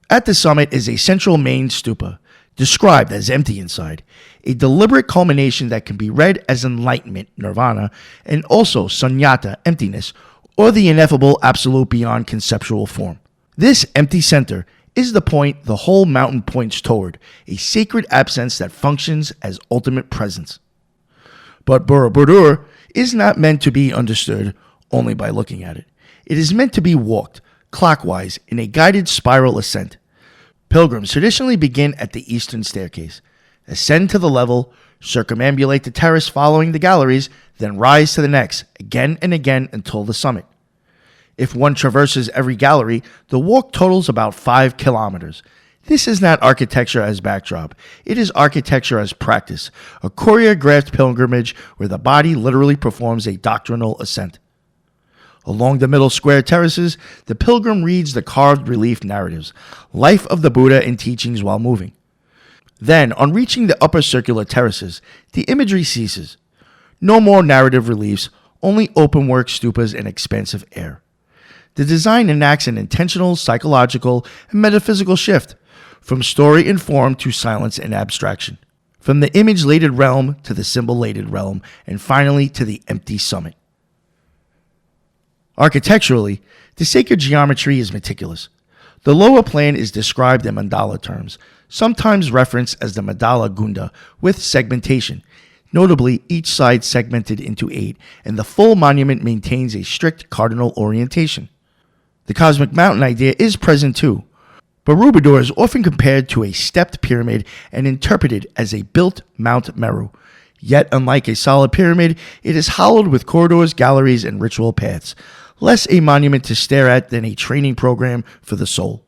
At the summit is a central main stupa, described as empty inside, a deliberate culmination that can be read as enlightenment, nirvana, and also sunyata, emptiness, or the ineffable absolute beyond conceptual form. This empty center is the point the whole mountain points toward, a sacred absence that functions as ultimate presence. But Borobudur is not meant to be understood only by looking at it. It is meant to be walked clockwise in a guided spiral ascent. Pilgrims traditionally begin at the eastern staircase, ascend to the level, circumambulate the terrace following the galleries, then rise to the next, again and again until the summit. If one traverses every gallery, the walk totals about 5 kilometers. This is not architecture as backdrop. It is architecture as practice, a choreographed pilgrimage where the body literally performs a doctrinal ascent. Along the middle square terraces, the pilgrim reads the carved relief narratives, life of the Buddha and teachings while moving. Then, on reaching the upper circular terraces, the imagery ceases. No more narrative reliefs, only open-work stupas and expansive air. The design enacts an intentional psychological and metaphysical shift, from story and form to silence and abstraction, from the image-laden realm to the symbol-laden realm, and finally to the empty summit. Architecturally, the sacred geometry is meticulous. The lower plane is described in mandala terms, sometimes referenced as the mandala gunda, with segmentation, notably each side segmented into 8, and the full monument maintains a strict cardinal orientation. The cosmic mountain idea is present too. Borobudur is often compared to a stepped pyramid and interpreted as a built Mount Meru. Yet, unlike a solid pyramid, it is hollowed with corridors, galleries, and ritual paths, less a monument to stare at than a training program for the soul.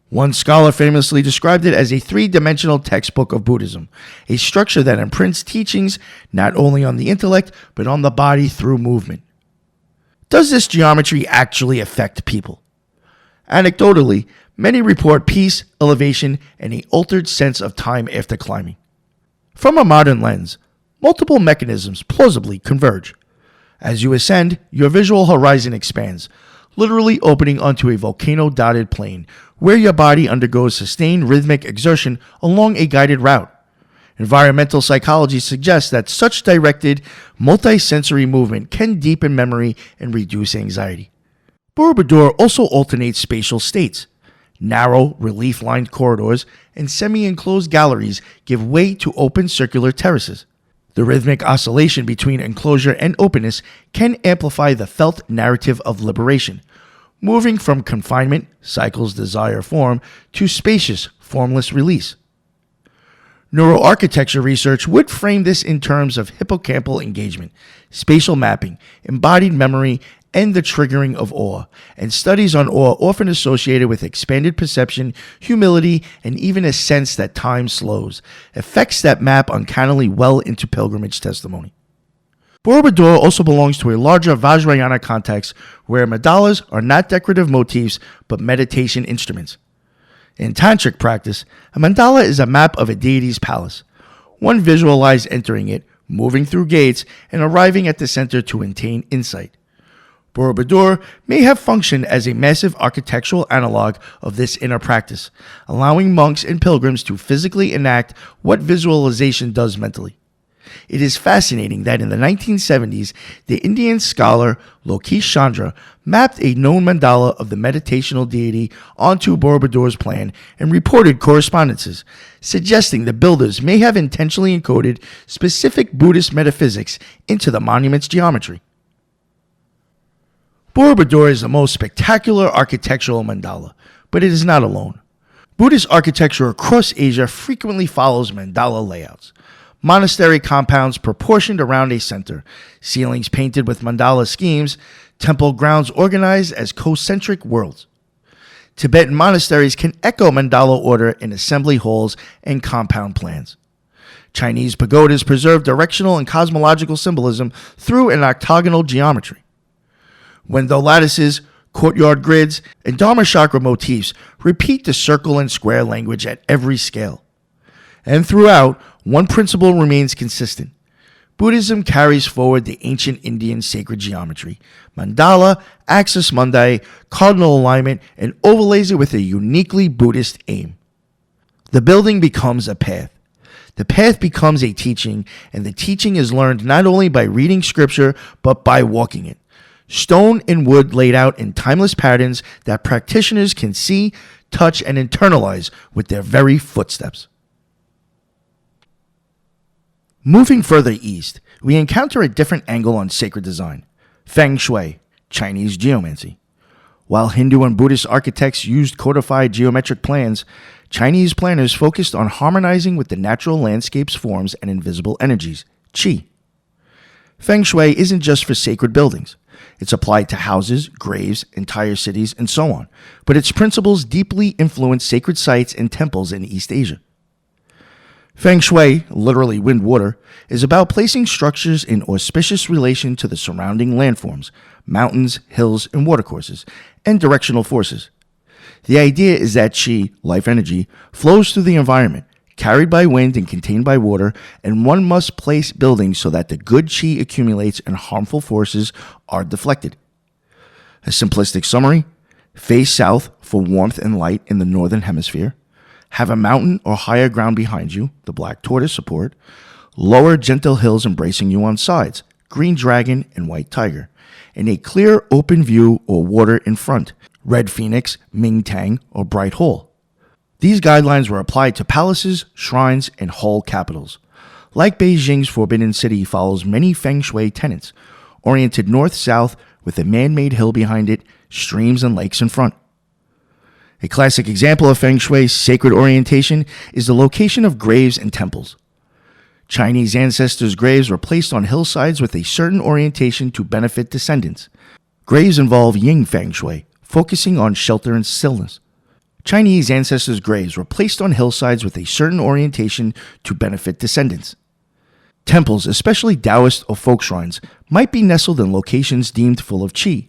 One scholar famously described it as a three-dimensional textbook of Buddhism, a structure that imprints teachings not only on the intellect, but on the body through movement. Does this geometry actually affect people? Anecdotally, many report peace, elevation, and an altered sense of time after climbing. From a modern lens, multiple mechanisms plausibly converge. As you ascend, your visual horizon expands, literally opening onto a volcano-dotted plain, where your body undergoes sustained rhythmic exertion along a guided route. Environmental psychology suggests that such directed, multisensory movement can deepen memory and reduce anxiety. Borobudur also alternates spatial states. Narrow, relief-lined corridors and semi-enclosed galleries give way to open circular terraces. The rhythmic oscillation between enclosure and openness can amplify the felt narrative of liberation, moving from confinement, cycles desire form, to spacious, formless release. Neuroarchitecture research would frame this in terms of hippocampal engagement, spatial mapping, embodied memory, and the triggering of awe, and studies on awe often associated with expanded perception, humility, and even a sense that time slows, effects that map uncannily well into pilgrimage testimony. Borobudur also belongs to a larger Vajrayana context where mandalas are not decorative motifs but meditation instruments. In tantric practice, a mandala is a map of a deity's palace. One visualizes entering it, moving through gates, and arriving at the center to attain insight. Borobudur may have functioned as a massive architectural analog of this inner practice, allowing monks and pilgrims to physically enact what visualization does mentally. It is fascinating that in the 1970s, the Indian scholar Lokesh Chandra mapped a known mandala of the meditational deity onto Borobudur's plan and reported correspondences, suggesting the builders may have intentionally encoded specific Buddhist metaphysics into the monument's geometry. Borobudur is the most spectacular architectural mandala, but it is not alone. Buddhist architecture across Asia frequently follows mandala layouts. Monastery compounds proportioned around a center, ceilings painted with mandala schemes, temple grounds organized as concentric worlds. Tibetan monasteries can echo mandala order in assembly halls and compound plans. Chinese pagodas preserve directional and cosmological symbolism through an octagonal geometry. Window lattices, courtyard grids, and Dharma chakra motifs repeat the circle and square language at every scale. And throughout, one principle remains consistent. Buddhism carries forward the ancient Indian sacred geometry, mandala, axis mundi, cardinal alignment, and overlays it with a uniquely Buddhist aim. The building becomes a path. The path becomes a teaching, and the teaching is learned not only by reading scripture, but by walking it. Stone and wood laid out in timeless patterns that practitioners can see, touch, and internalize with their very footsteps. Moving further east, we encounter a different angle on sacred design: Feng Shui, Chinese geomancy. While Hindu and Buddhist architects used codified geometric plans, Chinese planners focused on harmonizing with the natural landscape's forms and invisible energies, qi. Feng Shui isn't just for sacred buildings. It's applied to houses, graves, entire cities, and so on, but its principles deeply influence sacred sites and temples in East Asia. Feng Shui, literally wind-water, is about placing structures in auspicious relation to the surrounding landforms, mountains, hills, and watercourses, and directional forces. The idea is that qi, life energy, flows through the environment, carried by wind and contained by water, and one must place buildings so that the good qi accumulates and harmful forces are deflected. A simplistic summary: face south for warmth and light in the northern hemisphere, have a mountain or higher ground behind you, the black tortoise support, lower gentle hills embracing you on sides, green dragon and white tiger, and a clear open view or water in front, red phoenix, Ming Tang, or bright hole. These guidelines were applied to palaces, shrines, and whole capitals. Like Beijing's Forbidden City follows many Feng Shui tenets, oriented north-south with a man-made hill behind it, streams and lakes in front. A classic example of Feng Shui's sacred orientation is the location of graves and temples. Chinese ancestors' graves were placed on hillsides with a certain orientation to benefit descendants. Graves involve Yin Feng Shui, focusing on shelter and stillness. Chinese ancestors' graves were placed on hillsides with a certain orientation to benefit descendants. Temples, especially Taoist or folk shrines, might be nestled in locations deemed full of qi,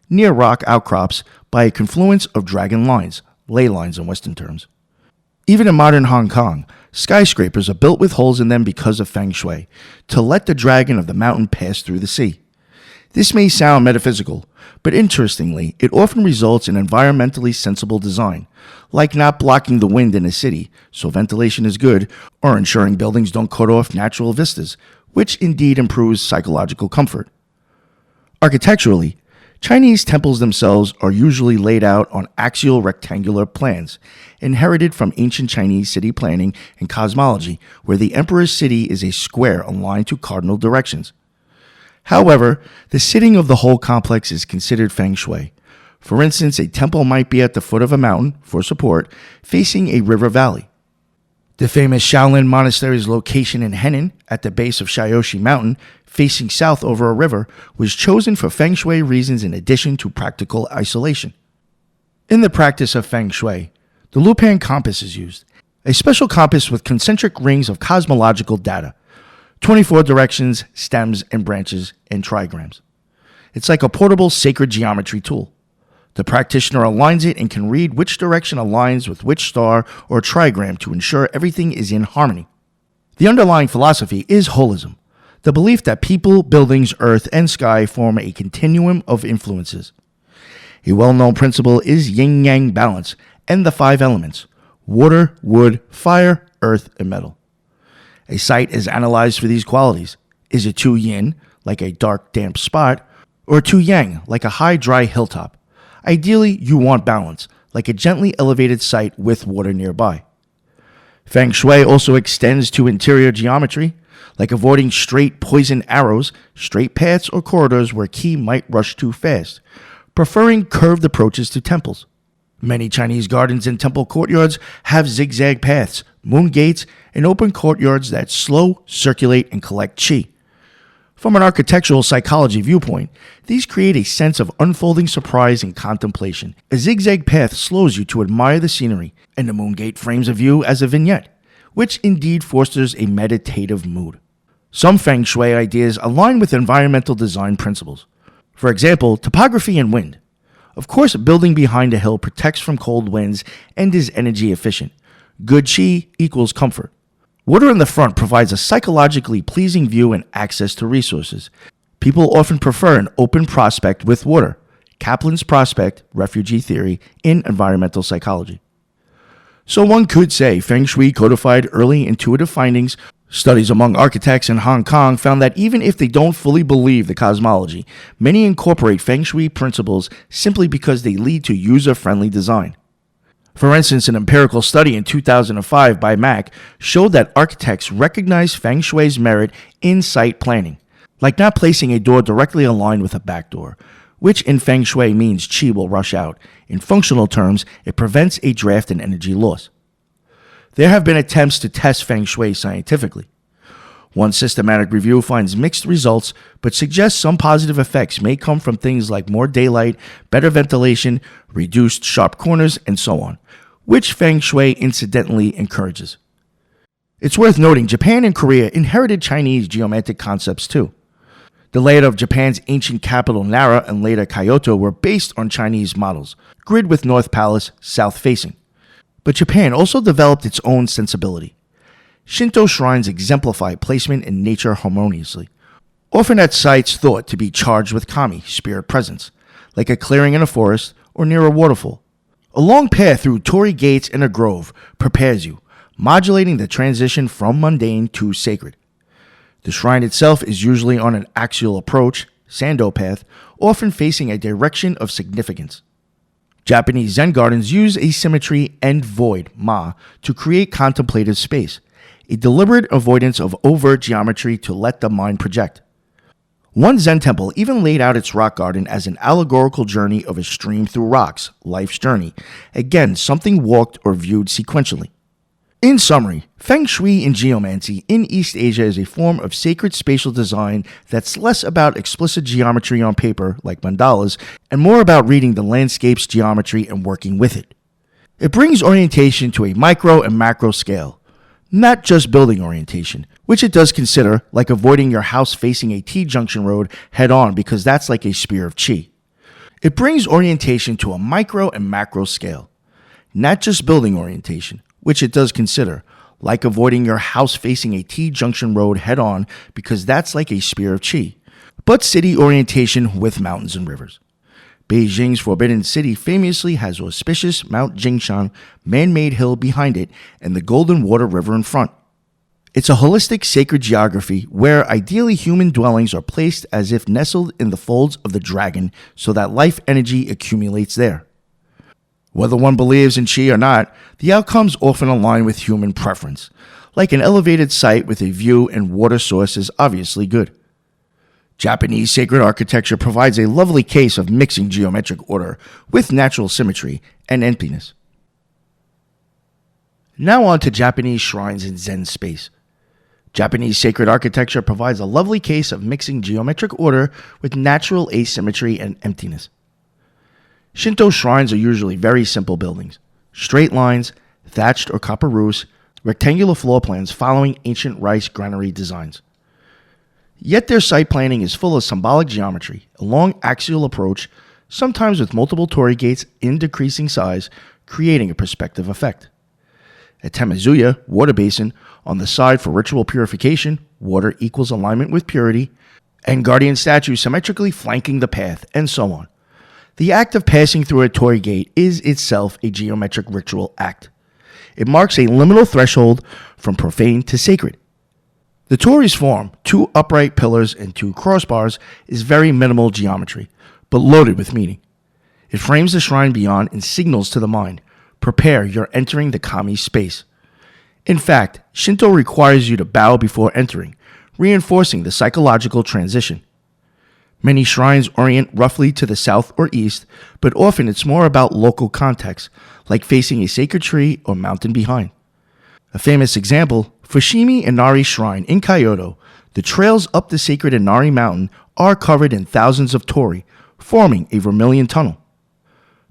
near rock outcrops by a confluence of dragon lines, ley lines in Western terms. Even in modern Hong Kong, skyscrapers are built with holes in them because of Feng Shui, to let the dragon of the mountain pass through the sea. This may sound metaphysical, but interestingly, it often results in environmentally sensible design, like not blocking the wind in a city so ventilation is good, or ensuring buildings don't cut off natural vistas, which indeed improves psychological comfort. Architecturally, Chinese temples themselves are usually laid out on axial rectangular plans, inherited from ancient Chinese city planning and cosmology, where the emperor's city is a square aligned to cardinal directions. However, the sitting of the whole complex is considered feng shui. For instance, a temple might be at the foot of a mountain, for support, facing a river valley. The famous Shaolin Monastery's location in Henan, at the base of Shaoxi Mountain, facing south over a river, was chosen for feng shui reasons in addition to practical isolation. In the practice of feng shui, the Lupan compass is used, a special compass with concentric rings of cosmological data, 24 directions, stems, and branches, and trigrams. It's like a portable sacred geometry tool. The practitioner aligns it and can read which direction aligns with which star or trigram to ensure everything is in harmony. The underlying philosophy is holism, the belief that people, buildings, earth, and sky form a continuum of influences. A well-known principle is yin-yang balance and the 5 elements: water, wood, fire, earth, and metal. A site is analyzed for these qualities. Is it too yin, like a dark, damp spot, or too yang, like a high, dry hilltop? Ideally, you want balance, like a gently elevated site with water nearby. Feng shui also extends to interior geometry, like avoiding straight poison arrows, straight paths, or corridors where qi might rush too fast, preferring curved approaches to temples. Many Chinese gardens and temple courtyards have zigzag paths, moon gates, and open courtyards that slow, circulate, and collect qi. From an architectural psychology viewpoint, these create a sense of unfolding surprise and contemplation. A zigzag path slows you to admire the scenery, and the moon gate frames a view as a vignette, which indeed fosters a meditative mood. Some feng shui ideas align with environmental design principles. For example, topography and wind. Of course, building behind a hill protects from cold winds and is energy efficient. Good qi equals comfort. Water in the front provides a psychologically pleasing view and access to resources. People often prefer an open prospect with water. Kaplan's prospect, refugee theory, in environmental psychology. So one could say feng shui codified early intuitive findings. Studies among architects in Hong Kong found that even if they don't fully believe the cosmology, many incorporate feng shui principles simply because they lead to user-friendly design. For instance, an empirical study in 2005 by Mack showed that architects recognize feng shui's merit in site planning, like not placing a door directly aligned with a back door, which in feng shui means qi will rush out. In functional terms, it prevents a draft and energy loss. There have been attempts to test feng shui scientifically. One systematic review finds mixed results, but suggests some positive effects may come from things like more daylight, better ventilation, reduced sharp corners, and so on, which feng shui incidentally encourages. It's worth noting Japan and Korea inherited Chinese geomantic concepts too. The layout of Japan's ancient capital Nara and later Kyoto were based on Chinese models, grid with North Palace south facing. But Japan also developed its own sensibility. Shinto shrines exemplify placement and nature harmoniously, often at sites thought to be charged with kami, spirit presence, like a clearing in a forest or near a waterfall. A long path through torii gates in a grove prepares you, modulating the transition from mundane to sacred. The shrine itself is usually on an axial approach, sando path, often facing a direction of significance. Japanese Zen gardens use asymmetry and void, ma, to create contemplative space, a deliberate avoidance of overt geometry to let the mind project. One Zen temple even laid out its rock garden as an allegorical journey of a stream through rocks, life's journey, again something walked or viewed sequentially. In summary, feng shui and geomancy in East Asia is a form of sacred spatial design that's less about explicit geometry on paper, like mandalas, and more about reading the landscape's geometry and working with it. It brings orientation to a micro and macro scale, not just building orientation, which it does consider, like avoiding your house facing a T-junction road head-on because that's like a spear of qi. It brings orientation to a micro and macro scale, not just building orientation, which it does consider, like avoiding your house facing a T-junction road head-on because that's like a spear of qi, but city orientation with mountains and rivers. Beijing's Forbidden City famously has auspicious Mount Jingshan man-made hill behind it and the Golden Water River in front. It's a holistic sacred geography where ideally human dwellings are placed as if nestled in the folds of the dragon so that life energy accumulates there. Whether one believes in Qi or not, the outcomes often align with human preference. Like an elevated site with a view and water source is obviously good. Japanese sacred architecture provides a lovely case of mixing geometric order with natural symmetry and emptiness. Now on to Japanese shrines in Zen space. Japanese sacred architecture provides a lovely case of mixing geometric order with natural asymmetry and emptiness. Shinto shrines are usually very simple buildings, straight lines, thatched or copper roofs, rectangular floor plans following ancient rice granary designs. Yet their site planning is full of symbolic geometry, a long axial approach, sometimes with multiple torii gates in decreasing size, creating a perspective effect. At Tamazuya, water basin, on the side for ritual purification, water equals alignment with purity, and guardian statue symmetrically flanking the path, and so on. The act of passing through a torii gate is itself a geometric ritual act. It marks a liminal threshold from profane to sacred. The torii's form, 2 upright pillars and 2 crossbars, is very minimal geometry, but loaded with meaning. It frames the shrine beyond and signals to the mind, prepare, you're entering the kami space. In fact, Shinto requires you to bow before entering, reinforcing the psychological transition. Many shrines orient roughly to the south or east, but often it's more about local context, like facing a sacred tree or mountain behind. A famous example, Fushimi Inari Shrine in Kyoto, the trails up the sacred Inari mountain are covered in thousands of torii, forming a vermilion tunnel.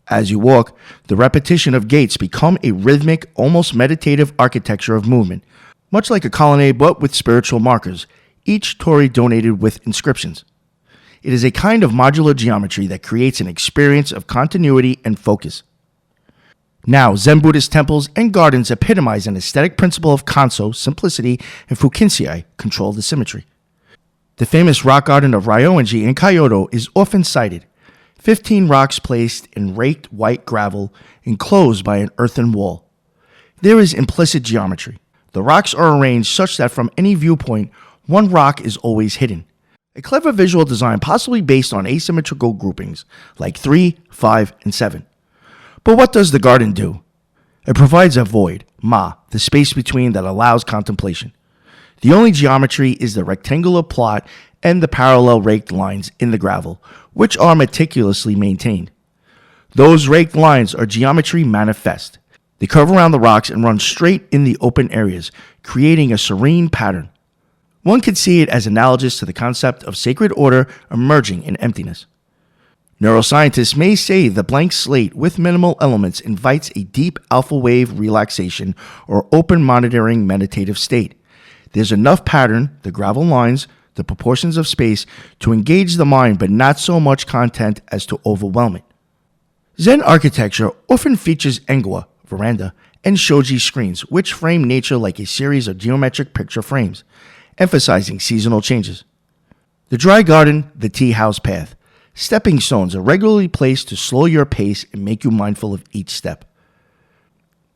As you walk, the repetition of gates become a rhythmic, almost meditative architecture of movement, much like a colonnade but with spiritual markers, each torii donated with inscriptions. It is a kind of modular geometry that creates an experience of continuity and focus. Now, Zen Buddhist temples and gardens epitomize an aesthetic principle of kanso, simplicity, and fukinsei, controlled symmetry. The famous rock garden of Ryoanji in Kyoto is often cited. 15 rocks placed in raked white gravel, enclosed by an earthen wall. There is implicit geometry. The rocks are arranged such that from any viewpoint, one rock is always hidden. A clever visual design possibly based on asymmetrical groupings, like 3, 5, and 7. But what does the garden do? It provides a void, ma, the space between that allows contemplation. The only geometry is the rectangular plot and the parallel raked lines in the gravel, which are meticulously maintained. Those raked lines are geometry manifest. They curve around the rocks and run straight in the open areas, creating a serene pattern. One could see it as analogous to the concept of sacred order emerging in emptiness. Neuroscientists may say the blank slate with minimal elements invites a deep alpha wave relaxation or open monitoring meditative state. There's enough pattern, the gravel lines, the proportions of space, to engage the mind but not so much content as to overwhelm it. Zen architecture often features engawa, veranda, and shoji screens, which frame nature like a series of geometric picture frames, emphasizing seasonal changes. The dry garden, the tea house path. Stepping stones are regularly placed to slow your pace and make you mindful of each step.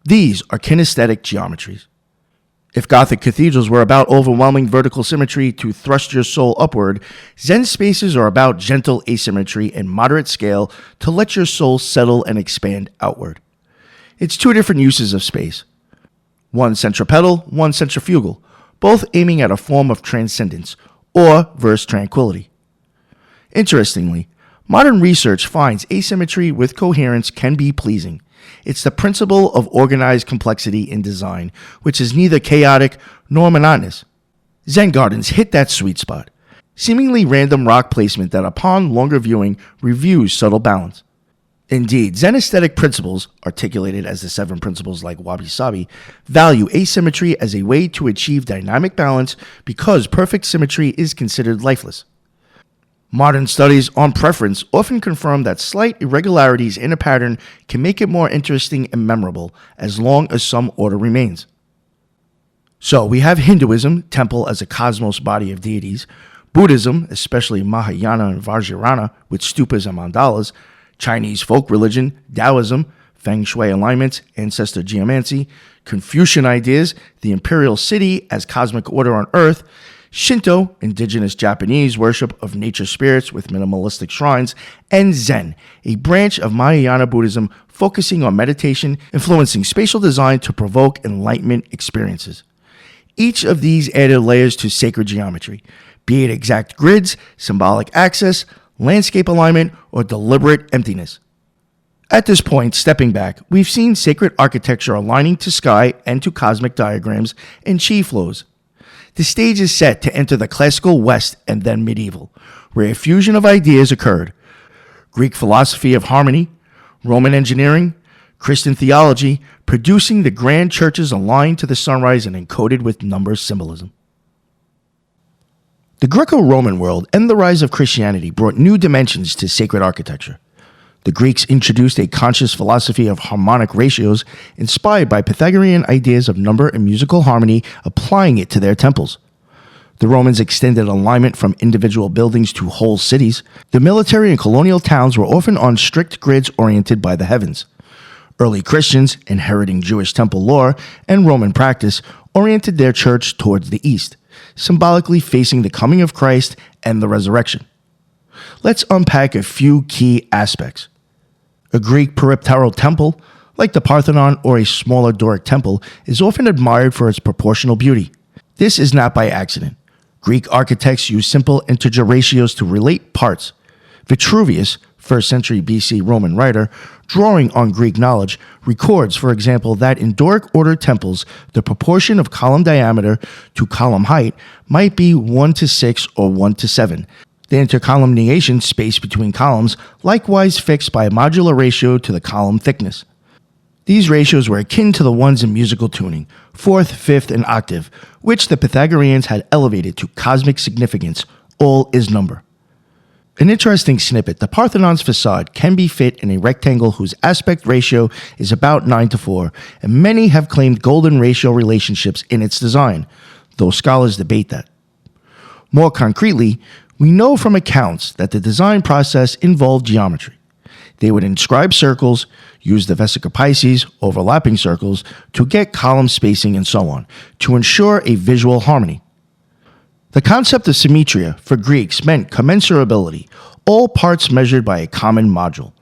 These are kinesthetic geometries. If Gothic cathedrals were about overwhelming vertical symmetry to thrust your soul upward, Zen spaces are about gentle asymmetry and moderate scale to let your soul settle and expand outward. It's 2 different uses of space. One centripetal, one centrifugal, both aiming at a form of transcendence or verse tranquility. Interestingly, modern research finds asymmetry with coherence can be pleasing. It's the principle of organized complexity in design, which is neither chaotic nor monotonous. Zen gardens hit that sweet spot. Seemingly random rock placement that upon longer viewing reviews subtle balance. Indeed, Zen aesthetic principles, articulated as the 7 principles like wabi-sabi, value asymmetry as a way to achieve dynamic balance because perfect symmetry is considered lifeless. Modern studies on preference often confirm that slight irregularities in a pattern can make it more interesting and memorable as long as some order remains. So we have Hinduism, temple as a cosmos body of deities, Buddhism, especially Mahayana and Vajrayana, with stupas and mandalas, Chinese folk religion, Taoism, Feng Shui alignments, ancestor geomancy, Confucian ideas, the imperial city as cosmic order on earth, Shinto, indigenous Japanese worship of nature spirits with minimalistic shrines, and Zen, a branch of Mahayana Buddhism focusing on meditation, influencing spatial design to provoke enlightenment experiences. Each of these added layers to sacred geometry, be it exact grids, symbolic access, landscape alignment, or deliberate emptiness. At this point, stepping back, we've seen sacred architecture aligning to sky and to cosmic diagrams and chi flows. The stage is set to enter the classical West and then medieval, where a fusion of ideas occurred. Greek philosophy of harmony, Roman engineering, Christian theology, producing the grand churches aligned to the sunrise and encoded with number symbolism. The Greco-Roman world and the rise of Christianity brought new dimensions to sacred architecture. The Greeks introduced a conscious philosophy of harmonic ratios inspired by Pythagorean ideas of number and musical harmony, applying it to their temples. The Romans extended alignment from individual buildings to whole cities. The military and colonial towns were often on strict grids oriented by the heavens. Early Christians, inheriting Jewish temple lore and Roman practice, oriented their church towards the east, symbolically facing the coming of Christ and the resurrection. Let's unpack a few key aspects. A Greek peripteral temple, like the Parthenon or a smaller Doric temple, is often admired for its proportional beauty. This is not by accident. Greek architects used simple integer ratios to relate parts. Vitruvius, 1st century BC Roman writer, drawing on Greek knowledge, records, for example, that in Doric order temples, the proportion of column diameter to column height might be 1:6 or 1:7. The intercolumniation space between columns likewise fixed by a modular ratio to the column thickness. These ratios were akin to the ones in musical tuning, fourth, fifth, and octave, which the Pythagoreans had elevated to cosmic significance. All is number. An interesting snippet, the Parthenon's facade can be fit in a rectangle whose aspect ratio is about 9:4, and many have claimed golden ratio relationships in its design, though scholars debate that. More concretely, we know from accounts that the design process involved geometry. They would inscribe circles, use the Vesica Pisces, overlapping circles, to get column spacing and so on, to ensure a visual harmony. The concept of symmetria for Greeks meant commensurability, all parts measured by a common module.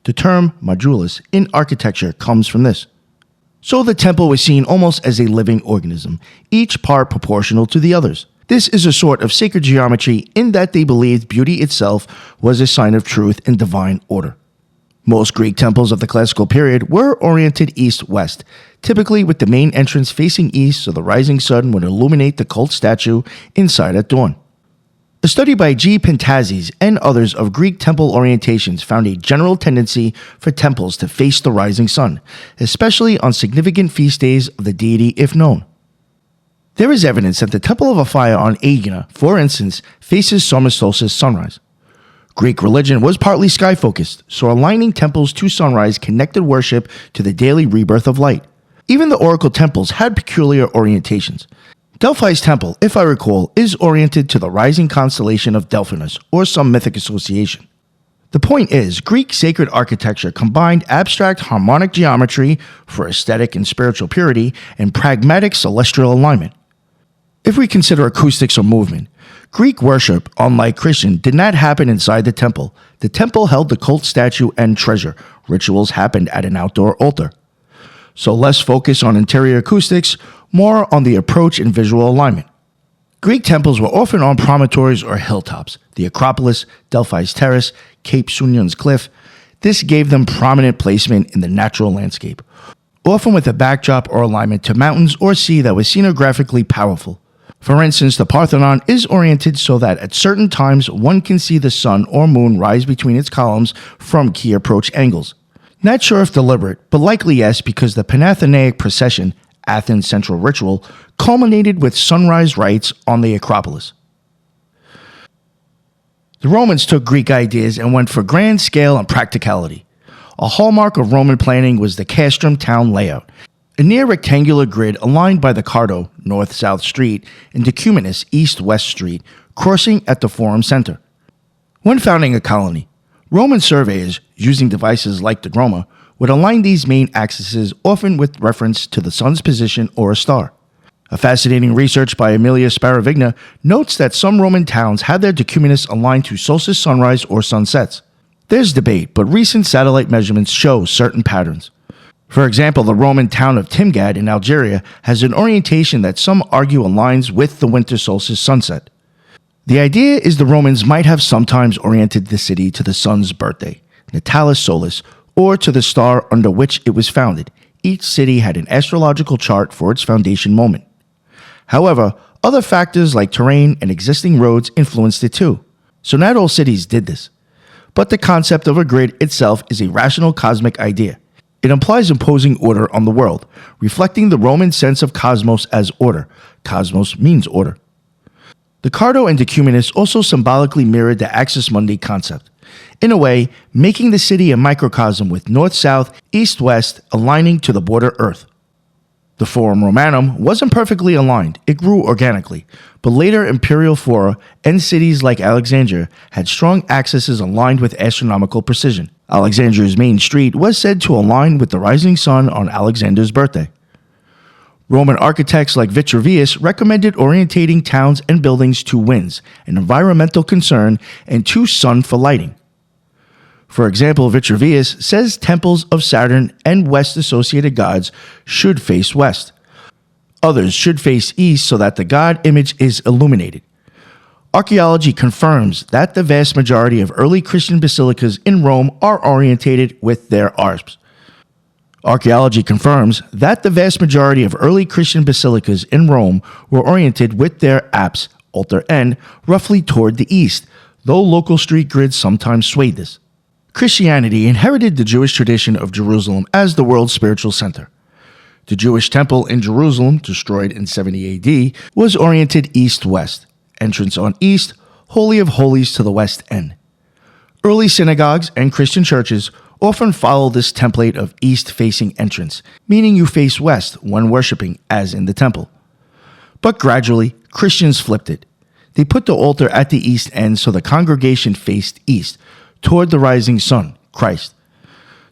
The term modulus in architecture comes from this. So the temple was seen almost as a living organism, each part proportional to the others. This is a sort of sacred geometry in that they believed beauty itself was a sign of truth and divine order. Most Greek temples of the classical period were oriented east-west, typically with the main entrance facing east so the rising sun would illuminate the cult statue inside at dawn. A study by G. Pentazes and others of Greek temple orientations found a general tendency for temples to face the rising sun, especially on significant feast days of the deity if known. There is evidence that the Temple of Apphia on Aegina, for instance, faces summer solstice sunrise. Greek religion was partly sky-focused, so aligning temples to sunrise connected worship to the daily rebirth of light. Even the oracle temples had peculiar orientations. Delphi's temple, if I recall, is oriented to the rising constellation of Delphinus, or some mythic association. The point is, Greek sacred architecture combined abstract harmonic geometry for aesthetic and spiritual purity and pragmatic celestial alignment. If we consider acoustics or movement, Greek worship, unlike Christian, did not happen inside the temple. The temple held the cult statue and treasure. Rituals happened at an outdoor altar. So less focus on interior acoustics, more on the approach and visual alignment. Greek temples were often on promontories or hilltops, the Acropolis, Delphi's Terrace, Cape Sunion's Cliff. This gave them prominent placement in the natural landscape, often with a backdrop or alignment to mountains or sea that was scenographically powerful. For instance, the Parthenon is oriented so that at certain times one can see the sun or moon rise between its columns from key approach angles. Not sure if deliberate, but likely yes, because the Panathenaic procession, Athens' central ritual, culminated with sunrise rites on the Acropolis. The Romans took Greek ideas and went for grand scale and practicality. A hallmark of Roman planning was the castrum town layout, a near rectangular grid aligned by the Cardo, north-south street, and Decumanus, east-west street, crossing at the Forum Center. When founding a colony, Roman surveyors, using devices like the Groma, would align these main axes often with reference to the sun's position or a star. A fascinating research by Amelia Sparavigna notes that some Roman towns had their decumanus aligned to solstice sunrise or sunsets. There's debate, but recent satellite measurements show certain patterns. For example, the Roman town of Timgad in Algeria has an orientation that some argue aligns with the winter solstice sunset. The idea is the Romans might have sometimes oriented the city to the sun's birthday, Natalis Solis, or to the star under which it was founded. Each city had an astrological chart for its foundation moment. However, other factors like terrain and existing roads influenced it too. So not all cities did this. But the concept of a grid itself is a rational cosmic idea. It implies imposing order on the world, reflecting the Roman sense of cosmos as order. Cosmos means order. The Cardo and Decumanus also symbolically mirrored the Axis Mundi concept, in a way, making the city a microcosm with north-south, east-west aligning to the border Earth. The Forum Romanum wasn't perfectly aligned, it grew organically, but later imperial fora and cities like Alexandria had strong axes aligned with astronomical precision. Alexandria's main street was said to align with the rising sun on Alexander's birthday. Roman architects like Vitruvius recommended orientating towns and buildings to winds, an environmental concern, and to sun for lighting. For example, Vitruvius says temples of Saturn and west-associated gods should face west. Others should face east so that the god image is illuminated. Archaeology confirms that the vast majority of early Christian basilicas in Rome are orientated with their apse. Archaeology confirms that the vast majority of early Christian basilicas in Rome were oriented with their apse, altar end, roughly toward the east, though local street grids sometimes swayed this. Christianity inherited the Jewish tradition of Jerusalem as the world's spiritual center. The Jewish temple in Jerusalem, destroyed in 70 AD, was oriented east-west, entrance on east, Holy of Holies to the west end. Early synagogues and Christian churches often follow this template of east-facing entrance, meaning you face west when worshiping, as in the temple. But gradually, Christians flipped it. They put the altar at the east end so the congregation faced east, toward the rising sun, Christ.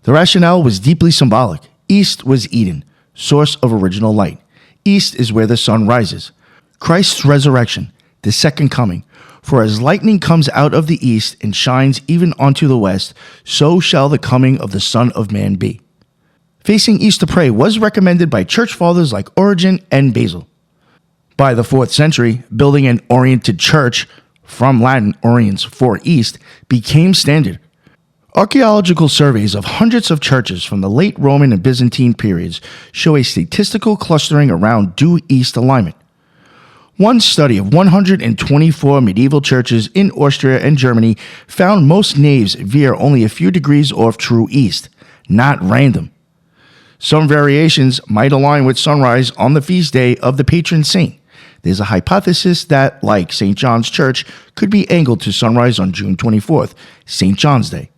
The rationale was deeply symbolic. East was Eden, source of original light. East is where the sun rises. Christ's resurrection, the second coming. For as lightning comes out of the east and shines even onto the west, so shall the coming of the Son of Man be. Facing east to pray was recommended by church fathers like Origen and Basil. By the 4th century, building an oriented church, from Latin oriens for east, became standard. Archaeological surveys of hundreds of churches from the late Roman and Byzantine periods show a statistical clustering around due east alignment. One study of 124 medieval churches in Austria and Germany found most naves veer only a few degrees off true east, not random. Some variations might align with sunrise on the feast day of the patron saint. There's a hypothesis that, like St. John's Church, could be angled to sunrise on June 24th, St. John's Day.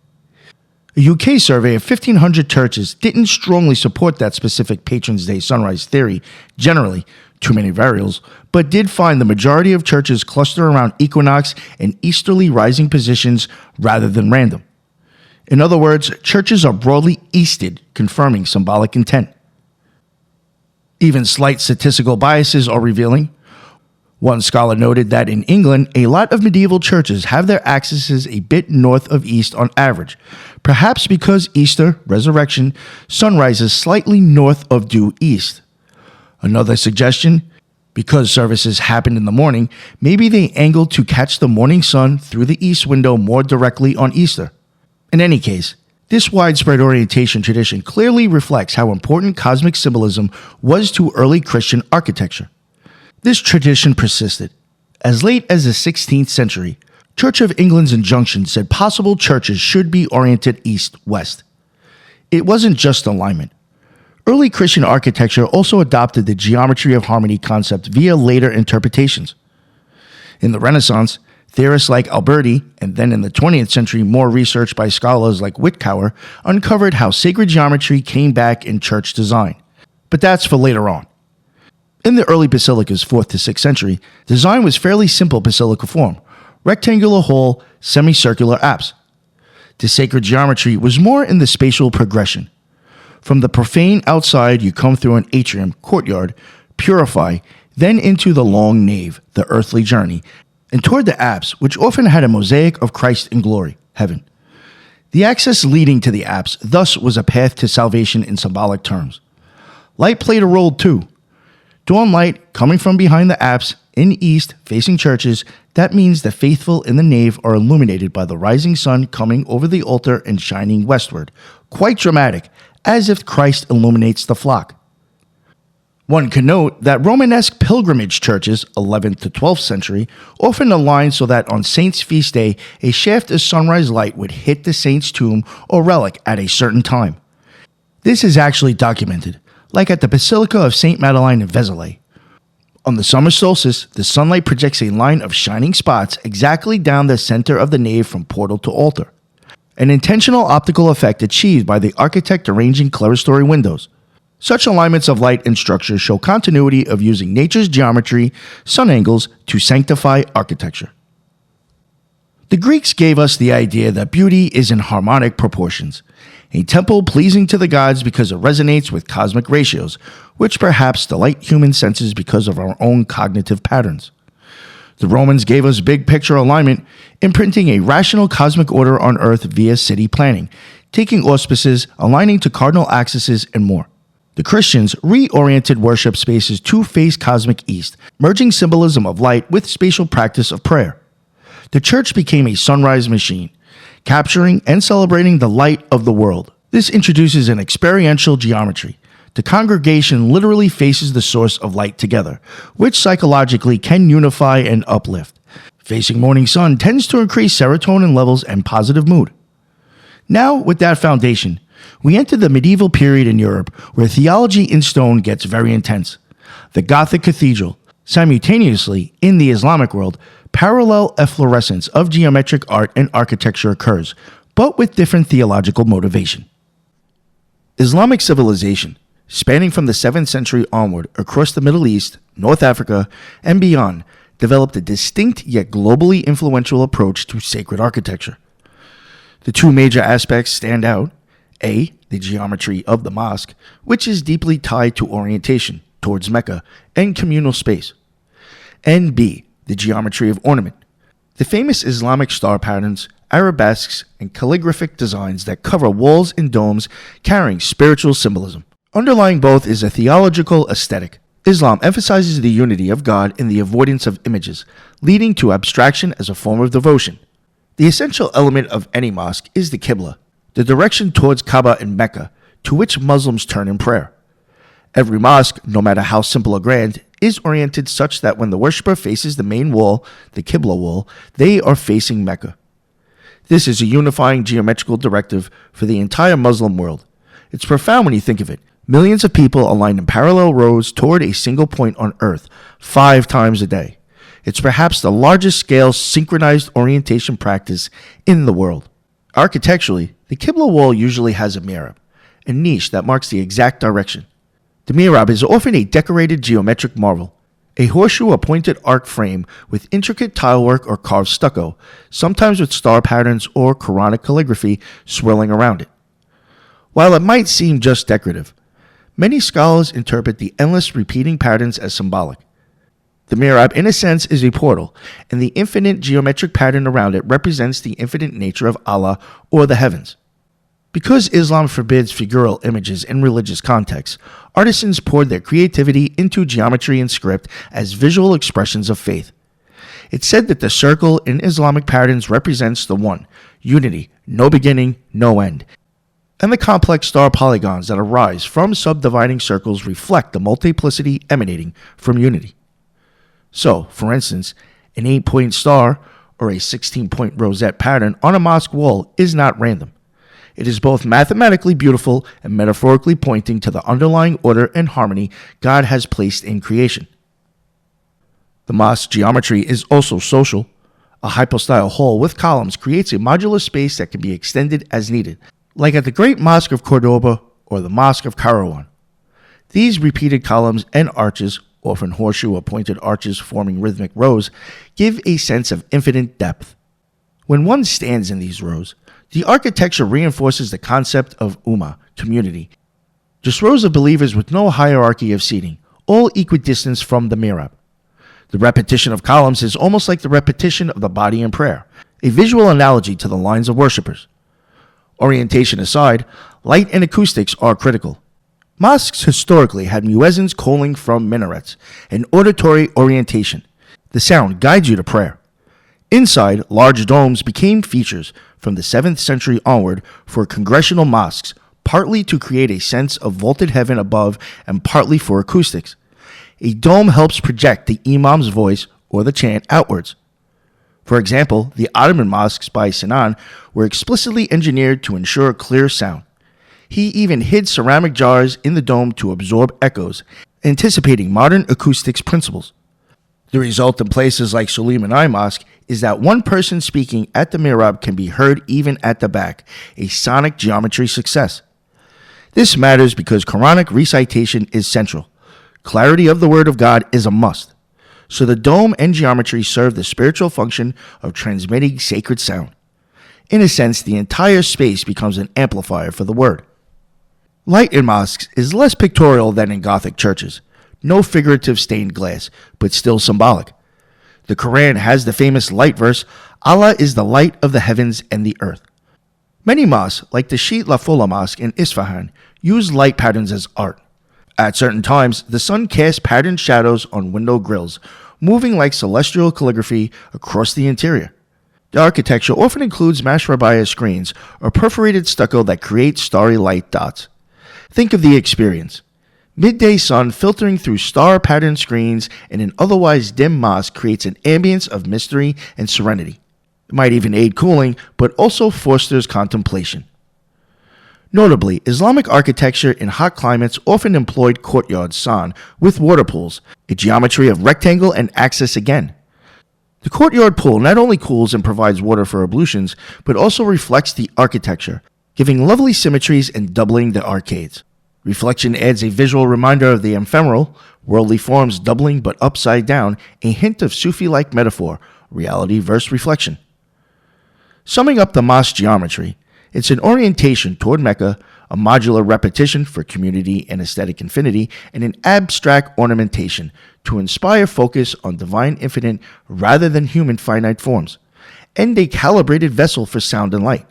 A UK survey of 1,500 churches didn't strongly support that specific Patron's Day sunrise theory, generally, too many variables, but did find the majority of churches cluster around equinox and easterly rising positions rather than random. In other words, churches are broadly easted, confirming symbolic intent. Even slight statistical biases are revealing. One scholar noted that in England, a lot of medieval churches have their axes a bit north of east on average, perhaps because Easter, resurrection, sunrise is slightly north of due east. Another suggestion, because services happened in the morning, maybe they angled to catch the morning sun through the east window more directly on Easter. In any case, this widespread orientation tradition clearly reflects how important cosmic symbolism was to early Christian architecture. This tradition persisted. As late as the 16th century, Church of England's injunction said possible churches should be oriented east-west. It wasn't just alignment. Early Christian architecture also adopted the geometry of harmony concept via later interpretations. In the Renaissance, theorists like Alberti, and then in the 20th century more research by scholars like Whitcower, uncovered how sacred geometry came back in church design. but that's for later on. In the early basilicas, 4th to 6th century, design was fairly simple basilica form, rectangular hall, semicircular apse. The sacred geometry was more in the spatial progression. From the profane outside, you come through an atrium, courtyard, purify, then into the long nave, the earthly journey, and toward the apse, which often had a mosaic of Christ in glory, heaven. The access leading to the apse thus was a path to salvation in symbolic terms. Light played a role too. Dawn light coming from behind the apse in east facing churches, that means the faithful in the nave are illuminated by the rising sun coming over the altar and shining westward. Quite dramatic, as if Christ illuminates the flock. One can note that Romanesque pilgrimage churches, 11th to 12th century, often aligned so that on saint's feast day, a shaft of sunrise light would hit the saint's tomb or relic at a certain time. This is actually documented, like at the Basilica of St. Madeleine in Vézelay. On the summer solstice, the sunlight projects a line of shining spots exactly down the center of the nave from portal to altar, an intentional optical effect achieved by the architect arranging clerestory windows. Such alignments of light and structure show continuity of using nature's geometry, sun angles, to sanctify architecture. The Greeks gave us the idea that beauty is in harmonic proportions, a temple pleasing to the gods because it resonates with cosmic ratios, which perhaps delight human senses because of our own cognitive patterns. The Romans gave us big picture alignment, imprinting a rational cosmic order on earth via city planning, taking auspices, aligning to cardinal axes, and more. The Christians reoriented worship spaces to face cosmic east, merging symbolism of light with spatial practice of prayer. The church became a sunrise machine, capturing and celebrating the light of the world. This introduces an experiential geometry. The congregation literally faces the source of light together, which psychologically can unify and uplift. Facing morning sun tends to increase serotonin levels and positive mood. Now, with that foundation, we enter the medieval period in Europe where theology in stone gets very intense. The Gothic cathedral, simultaneously in the Islamic world, parallel efflorescence of geometric art and architecture occurs, but with different theological motivation. Islamic civilization, spanning from the 7th century onward across the Middle East, North Africa, and beyond, developed a distinct yet globally influential approach to sacred architecture. The two major aspects stand out: A, the geometry of the mosque, which is deeply tied to orientation towards Mecca and communal space, and B, the geometry of ornament, the famous Islamic star patterns, arabesques, and calligraphic designs that cover walls and domes carrying spiritual symbolism. Underlying both is a theological aesthetic. Islam emphasizes the unity of God and the avoidance of images, leading to abstraction as a form of devotion. The essential element of any mosque is the Qibla, the direction towards Kaaba in Mecca, to which Muslims turn in prayer. Every mosque, no matter how simple or grand, is oriented such that when the worshipper faces the main wall, the Qibla wall, they are facing Mecca. This is a unifying geometrical directive for the entire Muslim world. It's profound when you think of it. Millions of people aligned in parallel rows toward a single point on Earth, 5 times a day. It's perhaps the largest scale synchronized orientation practice in the world. Architecturally, the Qibla wall usually has a mihrab, a niche that marks the exact direction. The mihrab is often a decorated geometric marvel, a horseshoe or pointed arc frame with intricate tilework or carved stucco, sometimes with star patterns or Quranic calligraphy swirling around it. While it might seem just decorative, many scholars interpret the endless repeating patterns as symbolic. The mihrab, in a sense, is a portal, and the infinite geometric pattern around it represents the infinite nature of Allah or the heavens. Because Islam forbids figural images in religious contexts, artisans poured their creativity into geometry and script as visual expressions of faith. It's said that the circle in Islamic patterns represents the one, unity, no beginning, no end, and the complex star polygons that arise from subdividing circles reflect the multiplicity emanating from unity. So, for instance, an 8-point star or a 16-point rosette pattern on a mosque wall is not random. It is both mathematically beautiful and metaphorically pointing to the underlying order and harmony God has placed in creation. The mosque geometry is also social. A hypostyle hall with columns creates a modular space that can be extended as needed, like at the Great Mosque of Cordoba or the Mosque of Kairouan. These repeated columns and arches, often horseshoe or pointed arches forming rhythmic rows, give a sense of infinite depth. When one stands in these rows, the architecture reinforces the concept of ummah, community, just rows of believers with no hierarchy of seating, all equidistant from the mihrab. The repetition of columns is almost like the repetition of the body in prayer, a visual analogy to the lines of worshippers. Orientation aside, light and acoustics are critical. Mosques historically had muezzins calling from minarets, an auditory orientation. The sound guides you to prayer. Inside, large domes became features from the 7th century onward for congregational mosques, partly to create a sense of vaulted heaven above and partly for acoustics. A dome helps project the imam's voice or the chant outwards. For example, the Ottoman mosques by Sinan were explicitly engineered to ensure clear sound. He even hid ceramic jars in the dome to absorb echoes, anticipating modern acoustics principles. The result in places like Suleiman Mosque is that one person speaking at the mihrab can be heard even at the back, a sonic geometry success. This matters because Quranic recitation is central. Clarity of the Word of God is a must. So the dome and geometry serve the spiritual function of transmitting sacred sound. In a sense, the entire space becomes an amplifier for the Word. Light in mosques is less pictorial than in Gothic churches. No figurative stained glass, but still symbolic. The Quran has the famous light verse, Allah is the light of the heavens and the earth. Many mosques, like the Sheet Lafula Mosque in Isfahan, use light patterns as art. At certain times, the sun casts patterned shadows on window grills, moving like celestial calligraphy across the interior. The architecture often includes mashrabaya screens or perforated stucco that create starry light dots. Think of the experience. Midday sun filtering through star-patterned screens in an otherwise dim mosque creates an ambience of mystery and serenity. It might even aid cooling, but also fosters contemplation. Notably, Islamic architecture in hot climates often employed courtyards san with water pools, a geometry of rectangle and axis again. The courtyard pool not only cools and provides water for ablutions, but also reflects the architecture, giving lovely symmetries and doubling the arcades. Reflection adds a visual reminder of the ephemeral, worldly forms doubling but upside down, a hint of Sufi-like metaphor, reality versus reflection. Summing up the mosque geometry, it's an orientation toward Mecca, a modular repetition for community and aesthetic infinity, and an abstract ornamentation to inspire focus on divine infinite rather than human finite forms, and a calibrated vessel for sound and light.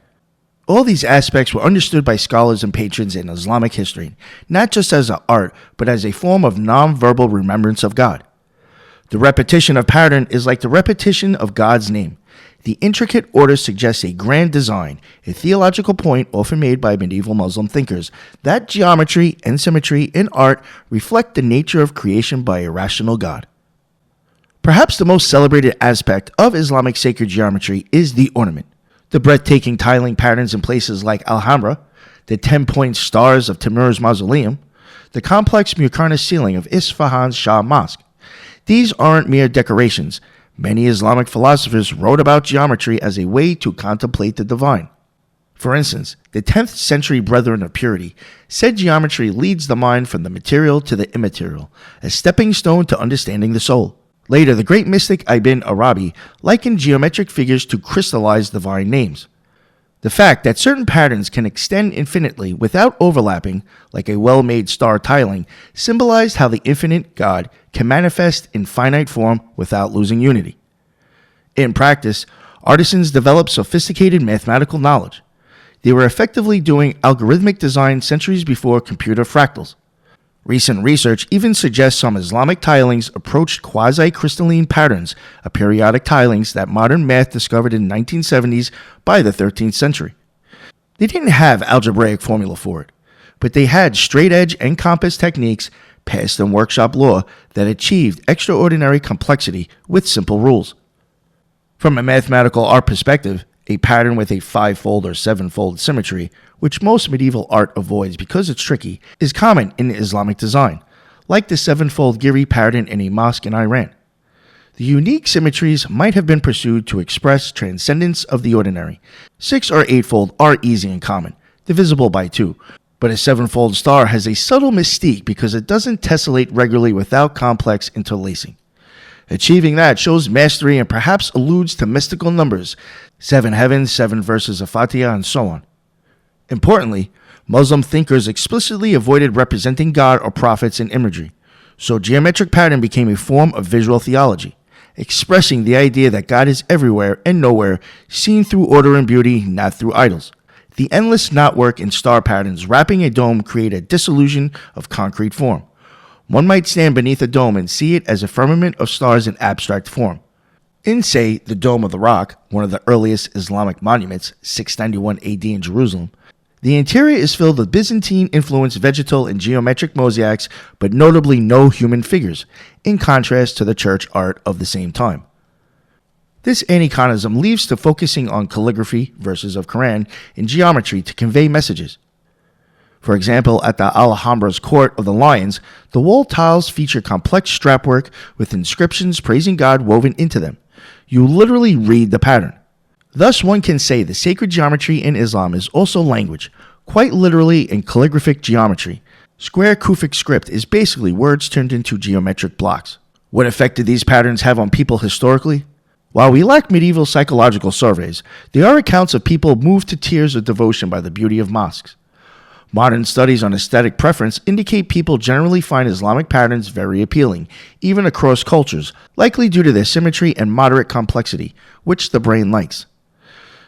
All these aspects were understood by scholars and patrons in Islamic history, not just as an art, but as a form of non-verbal remembrance of God. The repetition of pattern is like the repetition of God's name. The intricate order suggests a grand design, a theological point often made by medieval Muslim thinkers, that geometry and symmetry in art reflect the nature of creation by a rational God. Perhaps the most celebrated aspect of Islamic sacred geometry is the ornament. The breathtaking tiling patterns in places like Alhambra, the 10-point stars of Timur's mausoleum, the complex muqarnas ceiling of Isfahan's Shah Mosque. These aren't mere decorations. Many Islamic philosophers wrote about geometry as a way to contemplate the divine. For instance, the 10th century Brethren of Purity said geometry leads the mind from the material to the immaterial, a stepping stone to understanding the soul. Later, the great mystic Ibn Arabi likened geometric figures to crystallized divine names. The fact that certain patterns can extend infinitely without overlapping, like a well-made star tiling, symbolized how the infinite God can manifest in finite form without losing unity. In practice, artisans developed sophisticated mathematical knowledge. They were effectively doing algorithmic design centuries before computer fractals. Recent research even suggests some Islamic tilings approached quasi-crystalline patterns of periodic tilings that modern math discovered in the 1970s by the 13th century. They didn't have algebraic formula for it, but they had straight-edge and compass techniques passed in workshop law that achieved extraordinary complexity with simple rules. From a mathematical art perspective, a pattern with a 5-fold or 7-fold symmetry, which most medieval art avoids because it's tricky, is common in Islamic design, like the 7-fold giri pattern in a mosque in Iran. The unique symmetries might have been pursued to express transcendence of the ordinary. 6 or 8-fold are easy and common, divisible by 2, But a sevenfold star has a subtle mystique because it doesn't tessellate regularly without complex interlacing. Achieving that shows mastery and perhaps alludes to mystical numbers, 7 heavens, 7 verses of Fatiha, and so on. Importantly, Muslim thinkers explicitly avoided representing God or prophets in imagery, so geometric pattern became a form of visual theology, expressing the idea that God is everywhere and nowhere, seen through order and beauty, not through idols. The endless knotwork in star patterns wrapping a dome create a dissolution of concrete form. One might stand beneath a dome and see it as a firmament of stars in abstract form. In, say, the Dome of the Rock, one of the earliest Islamic monuments, 691 AD in Jerusalem, the interior is filled with Byzantine-influenced vegetal and geometric mosaics, but notably no human figures, in contrast to the church art of the same time. This aniconism leads to focusing on calligraphy, verses of Quran, and geometry to convey messages. For example, at the Alhambra's Court of the Lions, the wall tiles feature complex strapwork with inscriptions praising God woven into them. You literally read the pattern. Thus, one can say the sacred geometry in Islam is also language, quite literally in calligraphic geometry. Square Kufic script is basically words turned into geometric blocks. What effect did these patterns have on people historically? While we lack medieval psychological surveys, there are accounts of people moved to tears of devotion by the beauty of mosques. Modern studies on aesthetic preference indicate people generally find Islamic patterns very appealing, even across cultures, likely due to their symmetry and moderate complexity, which the brain likes.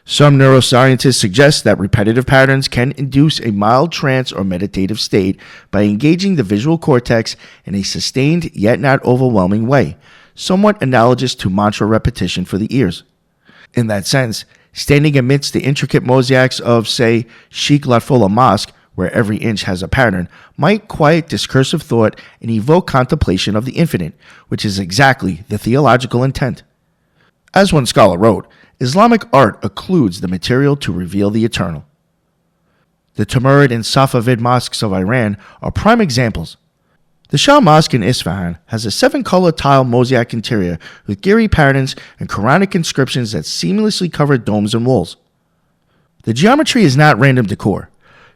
Some neuroscientists suggest that repetitive patterns can induce a mild trance or meditative state by engaging the visual cortex in a sustained yet not overwhelming way, somewhat analogous to mantra repetition for the ears. In that sense, standing amidst the intricate mosaics of, say, Sheikh Latfola Mosque, where every inch has a pattern, might quiet discursive thought and evoke contemplation of the infinite, which is exactly the theological intent. As one scholar wrote, Islamic art occludes the material to reveal the eternal. The Timurid and Safavid mosques of Iran are prime examples. The Shah Mosque in Isfahan has a 7-color tile mosaic interior with Giri patterns and Quranic inscriptions that seamlessly cover domes and walls. The geometry is not random decor.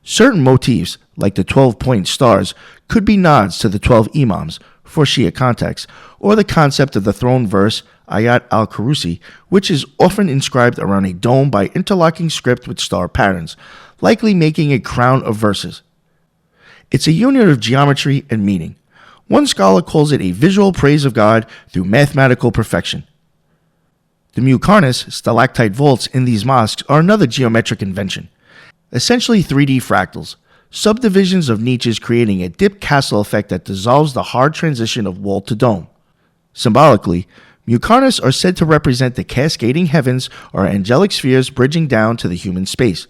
Certain motifs, like the 12-point stars, could be nods to the 12 imams, for Shia context, or the concept of the throne verse, Ayat al-Kurusi, which is often inscribed around a dome by interlocking script with star patterns, likely making a crown of verses. It's a unit of geometry and meaning. One scholar calls it a visual praise of God through mathematical perfection. The Muqarnas, stalactite vaults in these mosques, are another geometric invention. Essentially 3D fractals, subdivisions of niches creating a dip castle effect that dissolves the hard transition of wall to dome. Symbolically, Muqarnas are said to represent the cascading heavens or angelic spheres bridging down to the human space.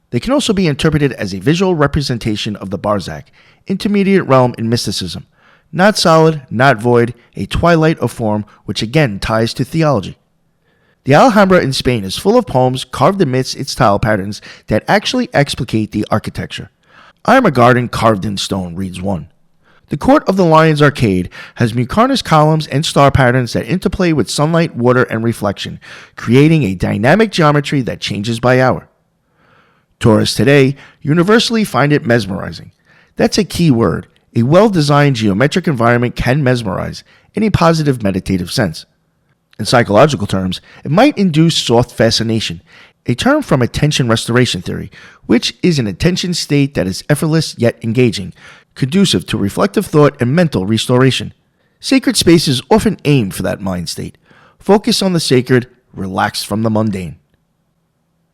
They can also be interpreted as a visual representation of the Barzakh, intermediate realm in mysticism, not solid, not void, a twilight of form, which again ties to theology. The Alhambra in Spain is full of poems carved amidst its tile patterns that actually explicate the architecture. I am a garden carved in stone, reads one. The Court of the Lions Arcade has Muqarnas columns and star patterns that interplay with sunlight, water, and reflection, creating a dynamic geometry that changes by hour. Tourists today universally find it mesmerizing. That's a key word. A well-designed geometric environment can mesmerize in a positive meditative sense. In psychological terms, it might induce soft fascination, a term from attention restoration theory, which is an attention state that is effortless yet engaging, conducive to reflective thought and mental restoration. Sacred spaces often aim for that mind state. Focus on the sacred, relaxed from the mundane.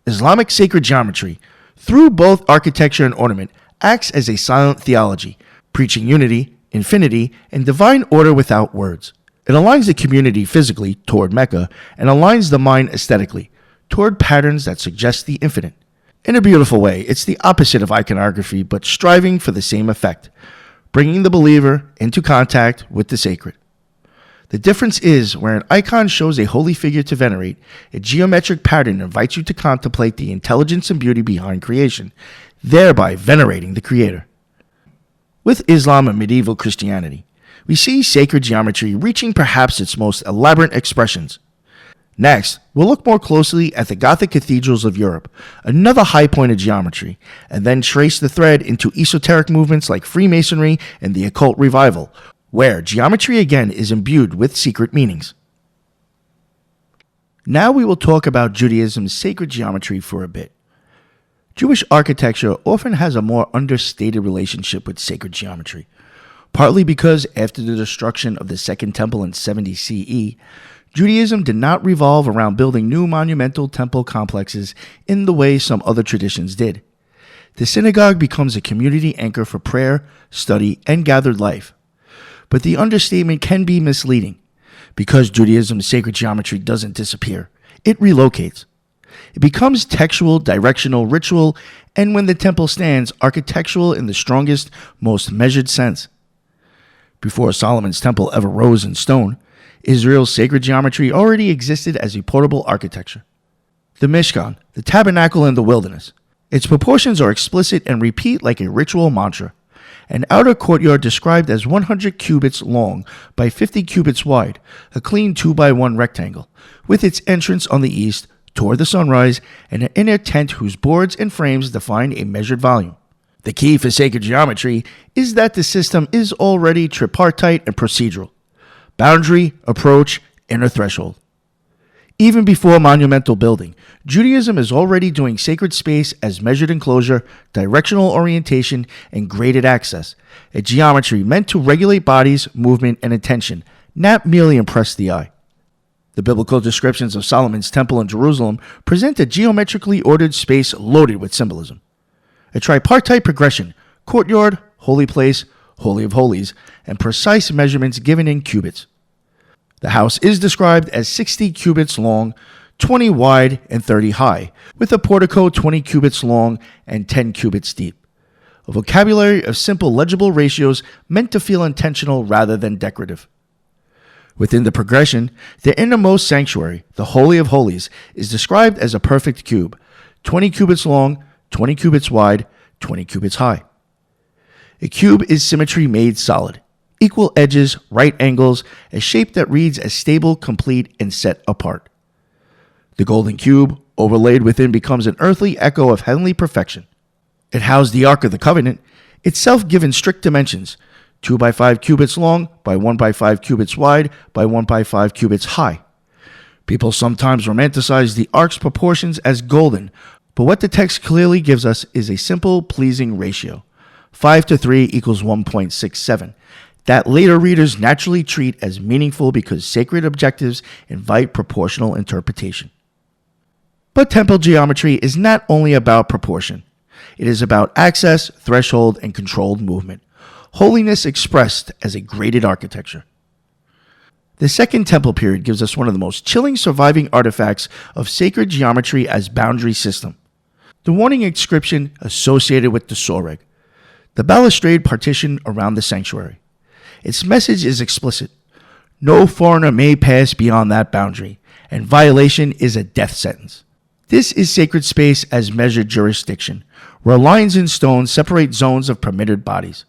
Islamic sacred geometry, through both architecture and ornament, acts as a silent theology, preaching unity, infinity, and divine order without words. It aligns the community physically toward Mecca and aligns the mind aesthetically toward patterns that suggest the infinite. In a beautiful way, it's the opposite of iconography, but striving for the same effect, bringing the believer into contact with the sacred. The difference is where an icon shows a holy figure to venerate, a geometric pattern invites you to contemplate the intelligence and beauty behind creation, thereby venerating the Creator. With Islam and medieval Christianity, we see sacred geometry reaching perhaps its most elaborate expressions. Next, we'll look more closely at the Gothic cathedrals of Europe, another high point of geometry, and then trace the thread into esoteric movements like Freemasonry and the Occult revival, where geometry again is imbued with secret meanings. Now we will talk about Judaism's sacred geometry for a bit. Jewish architecture often has a more understated relationship with sacred geometry, partly because after the destruction of the Second Temple in 70 CE, Judaism did not revolve around building new monumental temple complexes in the way some other traditions did. The synagogue becomes a community anchor for prayer, study, and gathered life. But the understatement can be misleading. Because Judaism's sacred geometry doesn't disappear, it relocates. It becomes textual, directional, ritual, and when the temple stands, architectural in the strongest, most measured sense. Before Solomon's temple ever rose in stone, Israel's sacred geometry already existed as a portable architecture. The Mishkan, the tabernacle in the wilderness. Its proportions are explicit and repeat like a ritual mantra. An outer courtyard described as 100 cubits long by 50 cubits wide, a clean 2x1 rectangle, with its entrance on the east toward the sunrise and an inner tent whose boards and frames define a measured volume. The key for sacred geometry is that the system is already tripartite and procedural. Boundary, approach, inner threshold. Even before monumental building, Judaism is already doing sacred space as measured enclosure, directional orientation, and graded access, a geometry meant to regulate bodies, movement, and attention, not merely impress the eye. The biblical descriptions of Solomon's temple in Jerusalem present a geometrically ordered space loaded with symbolism. A tripartite progression, courtyard, holy place, holy of holies, and precise measurements given in cubits. The house is described as 60 cubits long, 20 wide, and 30 high, with a portico 20 cubits long and 10 cubits deep. A vocabulary of simple legible ratios meant to feel intentional rather than decorative. Within the progression, the innermost sanctuary, the Holy of Holies, is described as a perfect cube, 20 cubits long, 20 cubits wide, 20 cubits high. A cube is symmetry made solid. Equal edges, right angles, a shape that reads as stable, complete, and set apart. The golden cube, overlaid within, becomes an earthly echo of heavenly perfection. It housed the Ark of the Covenant, itself given strict dimensions, 2 by 5 cubits long, by 1 by 5 cubits wide, by 1 by 5 cubits high. People sometimes romanticize the Ark's proportions as golden, but what the text clearly gives us is a simple, pleasing ratio. 5:3 equals 1.67. That later readers naturally treat as meaningful because sacred objectives invite proportional interpretation. But temple geometry is not only about proportion. It is about access, threshold, and controlled movement. Holiness expressed as a graded architecture. The Second Temple period gives us one of the most chilling surviving artifacts of sacred geometry as boundary system. The warning inscription associated with the soreg, the balustrade partition around the sanctuary. Its message is explicit. No foreigner may pass beyond that boundary, and violation is a death sentence. This is sacred space as measured jurisdiction, where lines in stone separate zones of permitted bodies.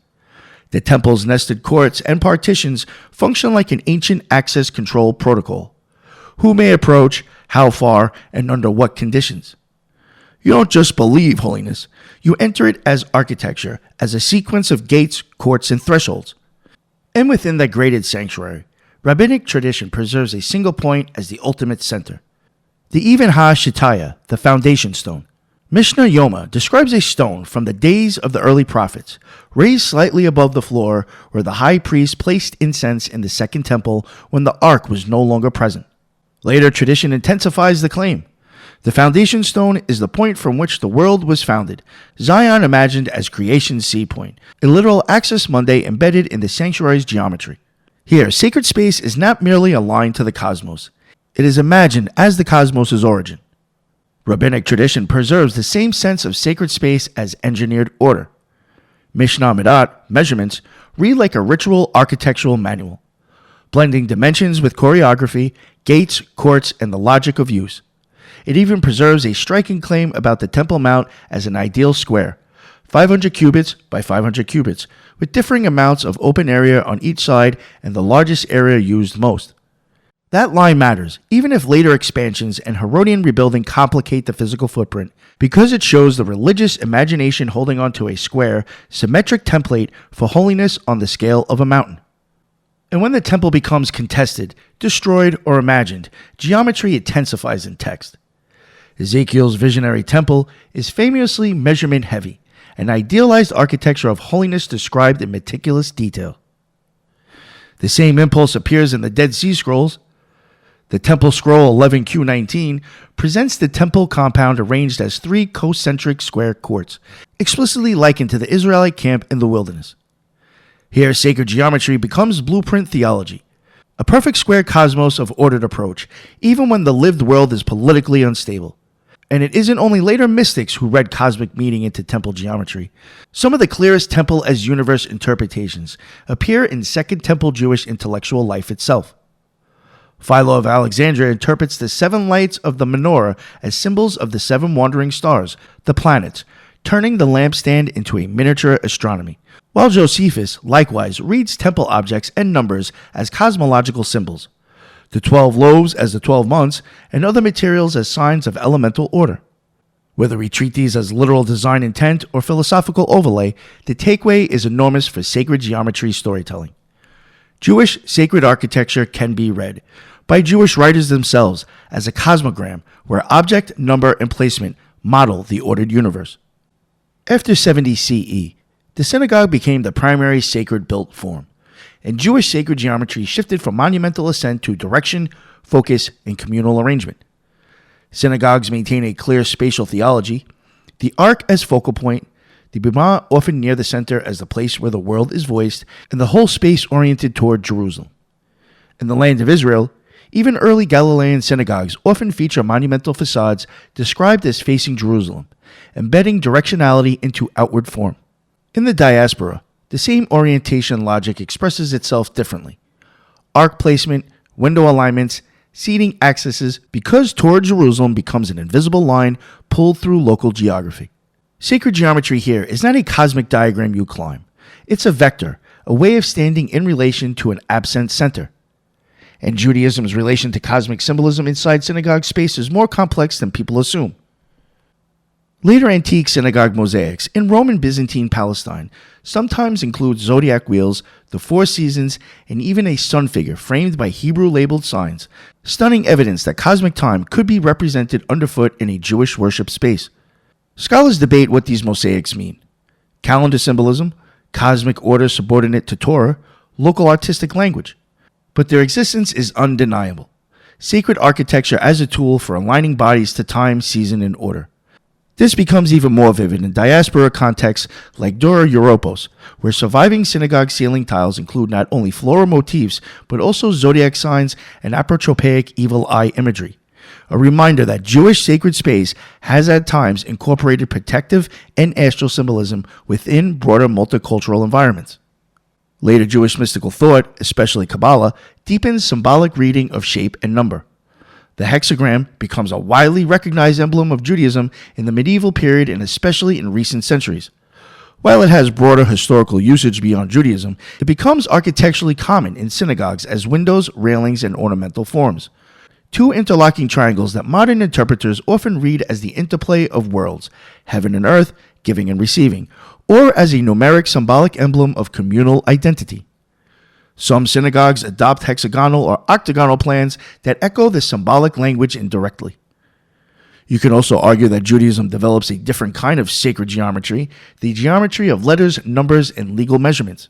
The temple's nested courts and partitions function like an ancient access control protocol. Who may approach, how far, and under what conditions? You don't just believe holiness. You enter it as architecture, as a sequence of gates, courts, and thresholds. And within that graded sanctuary, rabbinic tradition preserves a single point as the ultimate center. The Even HaShittaya, the foundation stone. Mishnah Yoma describes a stone from the days of the early prophets, raised slightly above the floor where the high priest placed incense in the Second Temple when the Ark was no longer present. Later tradition intensifies the claim. The foundation stone is the point from which the world was founded, Zion imagined as creation's sea point, a literal axis mundi embedded in the sanctuary's geometry. Here, sacred space is not merely a line to the cosmos. It is imagined as the cosmos' origin. Rabbinic tradition preserves the same sense of sacred space as engineered order. Mishnah Midat, measurements, read like a ritual architectural manual, blending dimensions with choreography, gates, courts, and the logic of use. It even preserves a striking claim about the Temple Mount as an ideal square, 500 cubits by 500 cubits, with differing amounts of open area on each side and the largest area used most. That line matters, even if later expansions and Herodian rebuilding complicate the physical footprint, because it shows the religious imagination holding onto a square, symmetric template for holiness on the scale of a mountain. And when the temple becomes contested, destroyed, or imagined, geometry intensifies in text. Ezekiel's visionary temple is famously measurement-heavy, an idealized architecture of holiness described in meticulous detail. The same impulse appears in the Dead Sea Scrolls. The Temple Scroll 11Q19 presents the temple compound arranged as 3 concentric square courts, explicitly likened to the Israelite camp in the wilderness. Here, sacred geometry becomes blueprint theology, a perfect square cosmos of ordered approach, even when the lived world is politically unstable. And it isn't only later mystics who read cosmic meaning into temple geometry. Some of the clearest temple as universe interpretations appear in Second Temple Jewish intellectual life itself. Philo of Alexandria interprets the 7 lights of the menorah as symbols of the 7 wandering stars, the planets, turning the lampstand into a miniature astronomy, while Josephus likewise reads temple objects and numbers as cosmological symbols, the 12 loaves as the 12 months, and other materials as signs of elemental order. Whether we treat these as literal design intent or philosophical overlay, the takeaway is enormous for sacred geometry storytelling. Jewish sacred architecture can be read by Jewish writers themselves as a cosmogram where object, number, and placement model the ordered universe. After 70 CE, the synagogue became the primary sacred built form, and Jewish sacred geometry shifted from monumental ascent to direction, focus, and communal arrangement. Synagogues maintain a clear spatial theology, the ark as focal point, the bimah often near the center as the place where the world is voiced, and the whole space oriented toward Jerusalem. In the land of Israel, even early Galilean synagogues often feature monumental facades described as facing Jerusalem, embedding directionality into outward form. In the diaspora, the same orientation logic expresses itself differently. Arc placement, window alignments, seating accesses, because toward Jerusalem becomes an invisible line pulled through local geography. Sacred geometry here is not a cosmic diagram you climb. It's a vector, a way of standing in relation to an absent center. And Judaism's relation to cosmic symbolism inside synagogue space is more complex than people assume. Later antique synagogue mosaics in Roman Byzantine Palestine sometimes include zodiac wheels, the 4 seasons, and even a sun figure framed by Hebrew-labeled signs, stunning evidence that cosmic time could be represented underfoot in a Jewish worship space. Scholars debate what these mosaics mean. Calendar symbolism, cosmic order subordinate to Torah, local artistic language. But their existence is undeniable. Sacred architecture as a tool for aligning bodies to time, season, and order. This becomes even more vivid in diaspora contexts like Dura Europos, where surviving synagogue ceiling tiles include not only floral motifs, but also zodiac signs and apotropaic evil eye imagery. A reminder that Jewish sacred space has at times incorporated protective and astral symbolism within broader multicultural environments. Later Jewish mystical thought, especially Kabbalah, deepens symbolic reading of shape and number. The hexagram becomes a widely recognized emblem of Judaism in the medieval period and especially in recent centuries. While it has broader historical usage beyond Judaism, it becomes architecturally common in synagogues as windows, railings, and ornamental forms. 2 interlocking triangles that modern interpreters often read as the interplay of worlds, heaven and earth, giving and receiving, or as a numeric symbolic emblem of communal identity. Some synagogues adopt hexagonal or octagonal plans that echo the symbolic language indirectly. You can also argue that Judaism develops a different kind of sacred geometry, the geometry of letters, numbers, and legal measurements.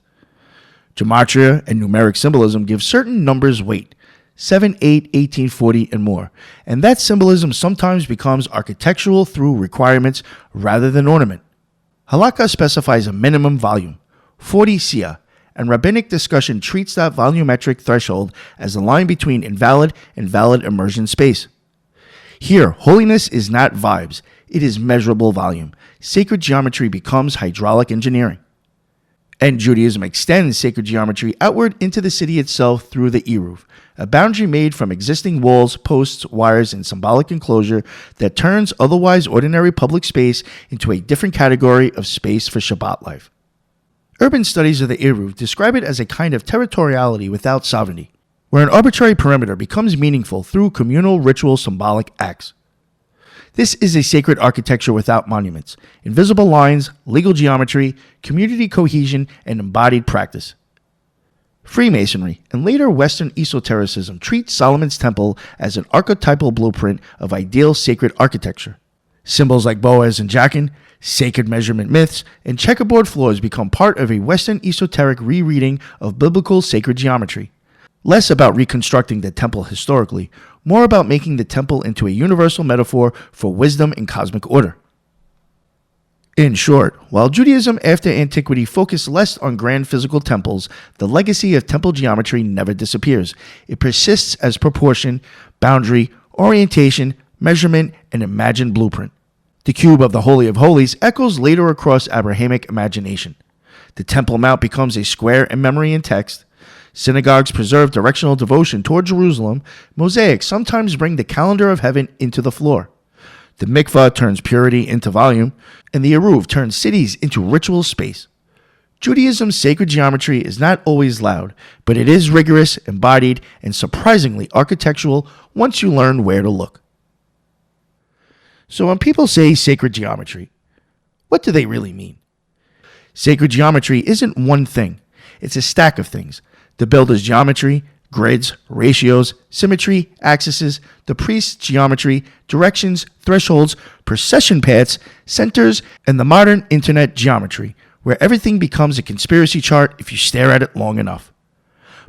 Gematria and numeric symbolism give certain numbers weight, 7, 8, 1840, and more, and that symbolism sometimes becomes architectural through requirements rather than ornament. Halakha specifies a minimum volume, 40 sia, and rabbinic discussion treats that volumetric threshold as the line between invalid and valid immersion space. Here, holiness is not vibes, it is measurable volume. Sacred geometry becomes hydraulic engineering. And Judaism extends sacred geometry outward into the city itself through the Eruv, a boundary made from existing walls, posts, wires, and symbolic enclosure that turns otherwise ordinary public space into a different category of space for Shabbat life. Urban studies of the Eruv describe it as a kind of territoriality without sovereignty, where an arbitrary perimeter becomes meaningful through communal ritual symbolic acts. This is a sacred architecture without monuments, invisible lines, legal geometry, community cohesion, and embodied practice. Freemasonry and later Western esotericism treat Solomon's Temple as an archetypal blueprint of ideal sacred architecture. Symbols like Boaz and Jachin, sacred measurement myths, and checkerboard floors become part of a Western esoteric rereading of biblical sacred geometry. Less about reconstructing the temple historically, more about making the temple into a universal metaphor for wisdom and cosmic order. In short, while Judaism after antiquity focused less on grand physical temples, the legacy of temple geometry never disappears. It persists as proportion, boundary, orientation, measurement, and imagined blueprint. The cube of the Holy of Holies echoes later across Abrahamic imagination. The Temple Mount becomes a square in memory and text. Synagogues preserve directional devotion toward Jerusalem. Mosaics sometimes bring the calendar of heaven into the floor. The mikvah turns purity into volume, and the eruv turns cities into ritual space. Judaism's sacred geometry is not always loud, but it is rigorous, embodied, and surprisingly architectural once you learn where to look. So when people say sacred geometry, what do they really mean? Sacred geometry isn't one thing. It's a stack of things. The builder's geometry, grids, ratios, symmetry, axes, the priest's geometry, directions, thresholds, procession paths, centers, and the modern internet geometry, where everything becomes a conspiracy chart if you stare at it long enough.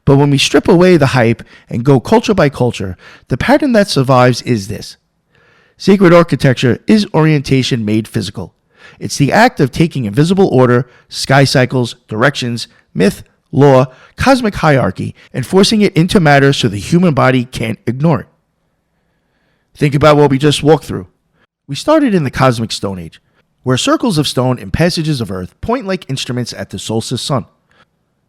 But when we strip away the hype and go culture by culture, the pattern that survives is this. Sacred architecture is orientation made physical. It's the act of taking invisible order, sky cycles, directions, myth, law, cosmic hierarchy, and forcing it into matter so the human body can't ignore it. Think about what we just walked through. We started in the cosmic Stone Age, where circles of stone and passages of earth point like instruments at the solstice sun.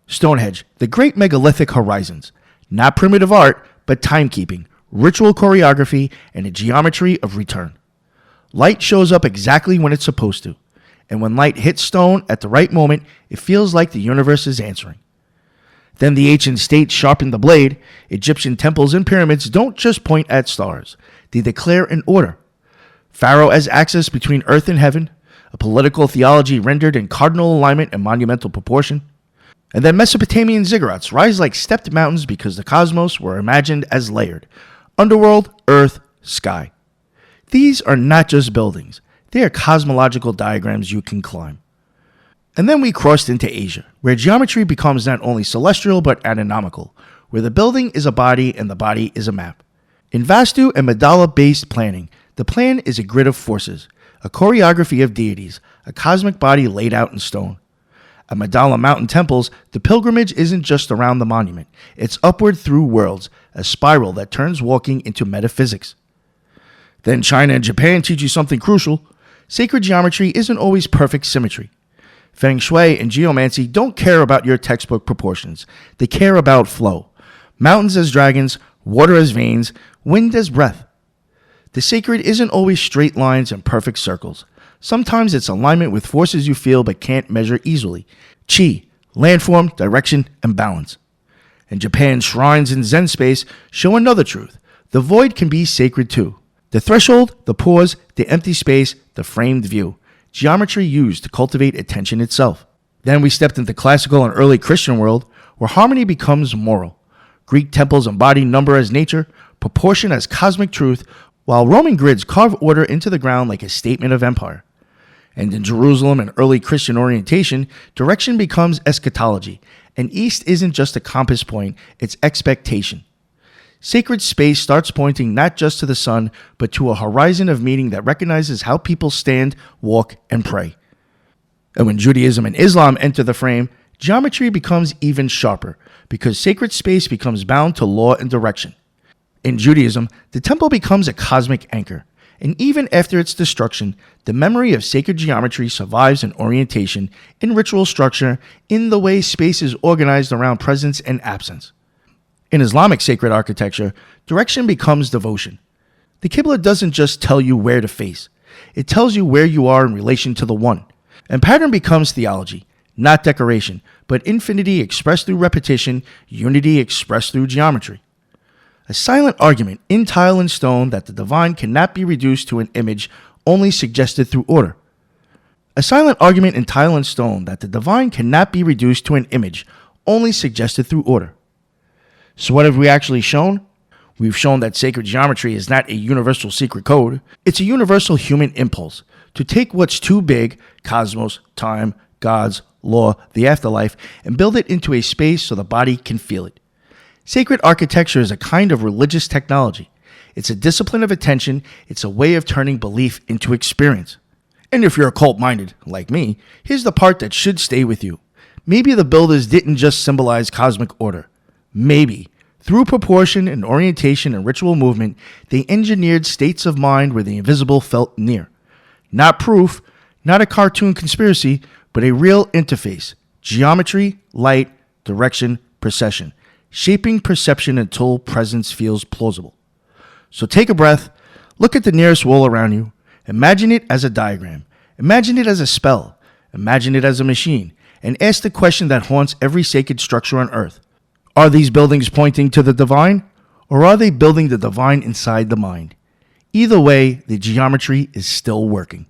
Stonehenge, the great megalithic horizons, not primitive art, but timekeeping, ritual choreography, and a geometry of return. Light shows up exactly when it's supposed to, and when light hits stone at the right moment, it feels like the universe is answering. Then the ancient state sharpened the blade. Egyptian temples and pyramids don't just point at stars. They declare an order. Pharaoh as axis between earth and heaven, a political theology rendered in cardinal alignment and monumental proportion. And then Mesopotamian ziggurats rise like stepped mountains because the cosmos were imagined as layered. Underworld, earth, sky. These are not just buildings. They are cosmological diagrams you can climb. And then we crossed into Asia, where geometry becomes not only celestial but anatomical, where the building is a body and the body is a map. In Vastu and Mandala-based planning, the plan is a grid of forces, a choreography of deities, a cosmic body laid out in stone. At Mandala mountain temples, the pilgrimage isn't just around the monument. It's upward through worlds, a spiral that turns walking into metaphysics. Then China and Japan teach you something crucial. Sacred geometry isn't always perfect symmetry. Feng Shui and geomancy don't care about your textbook proportions. They care about flow. Mountains as dragons, water as veins, wind as breath. The sacred isn't always straight lines and perfect circles. Sometimes it's alignment with forces you feel but can't measure easily. Qi, landform, direction, and balance. And Japan's shrines in Zen space show another truth. The void can be sacred too. The threshold, the pause, the empty space, the framed view. Geometry used to cultivate attention itself. Then we stepped into classical and early Christian world, where harmony becomes moral. Greek temples embody number as nature, proportion as cosmic truth, while Roman grids carve order into the ground like a statement of empire. And in Jerusalem and early Christian orientation, direction becomes eschatology, and east isn't just a compass point, it's expectation. Sacred space starts pointing not just to the sun, but to a horizon of meaning that recognizes how people stand, walk, and pray. And when Judaism and Islam enter the frame, geometry becomes even sharper, because sacred space becomes bound to law and direction. In Judaism, the temple becomes a cosmic anchor, and even after its destruction, the memory of sacred geometry survives in orientation, in ritual structure, in the way space is organized around presence and absence. In Islamic sacred architecture, direction becomes devotion. The Qibla doesn't just tell you where to face. It tells you where you are in relation to the One. And pattern becomes theology, not decoration, but infinity expressed through repetition, unity expressed through geometry. A silent argument in tile and stone that the divine cannot be reduced to an image only suggested through order. A silent argument in tile and stone that the divine cannot be reduced to an image only suggested through order. So what have we actually shown? We've shown that sacred geometry is not a universal secret code. It's a universal human impulse to take what's too big, cosmos, time, gods, law, the afterlife, and build it into a space so the body can feel it. Sacred architecture is a kind of religious technology. It's a discipline of attention. It's a way of turning belief into experience. And if you're occult-minded, like me, here's the part that should stay with you. Maybe the builders didn't just symbolize cosmic order. Maybe, through proportion and orientation and ritual movement, they engineered states of mind where the invisible felt near. Not proof, not a cartoon conspiracy, but a real interface. Geometry, light, direction, procession. Shaping perception until presence feels plausible. So take a breath, look at the nearest wall around you, imagine it as a diagram, imagine it as a spell, imagine it as a machine, and ask the question that haunts every sacred structure on earth. Are these buildings pointing to the divine, or are they building the divine inside the mind? Either way, the geometry is still working.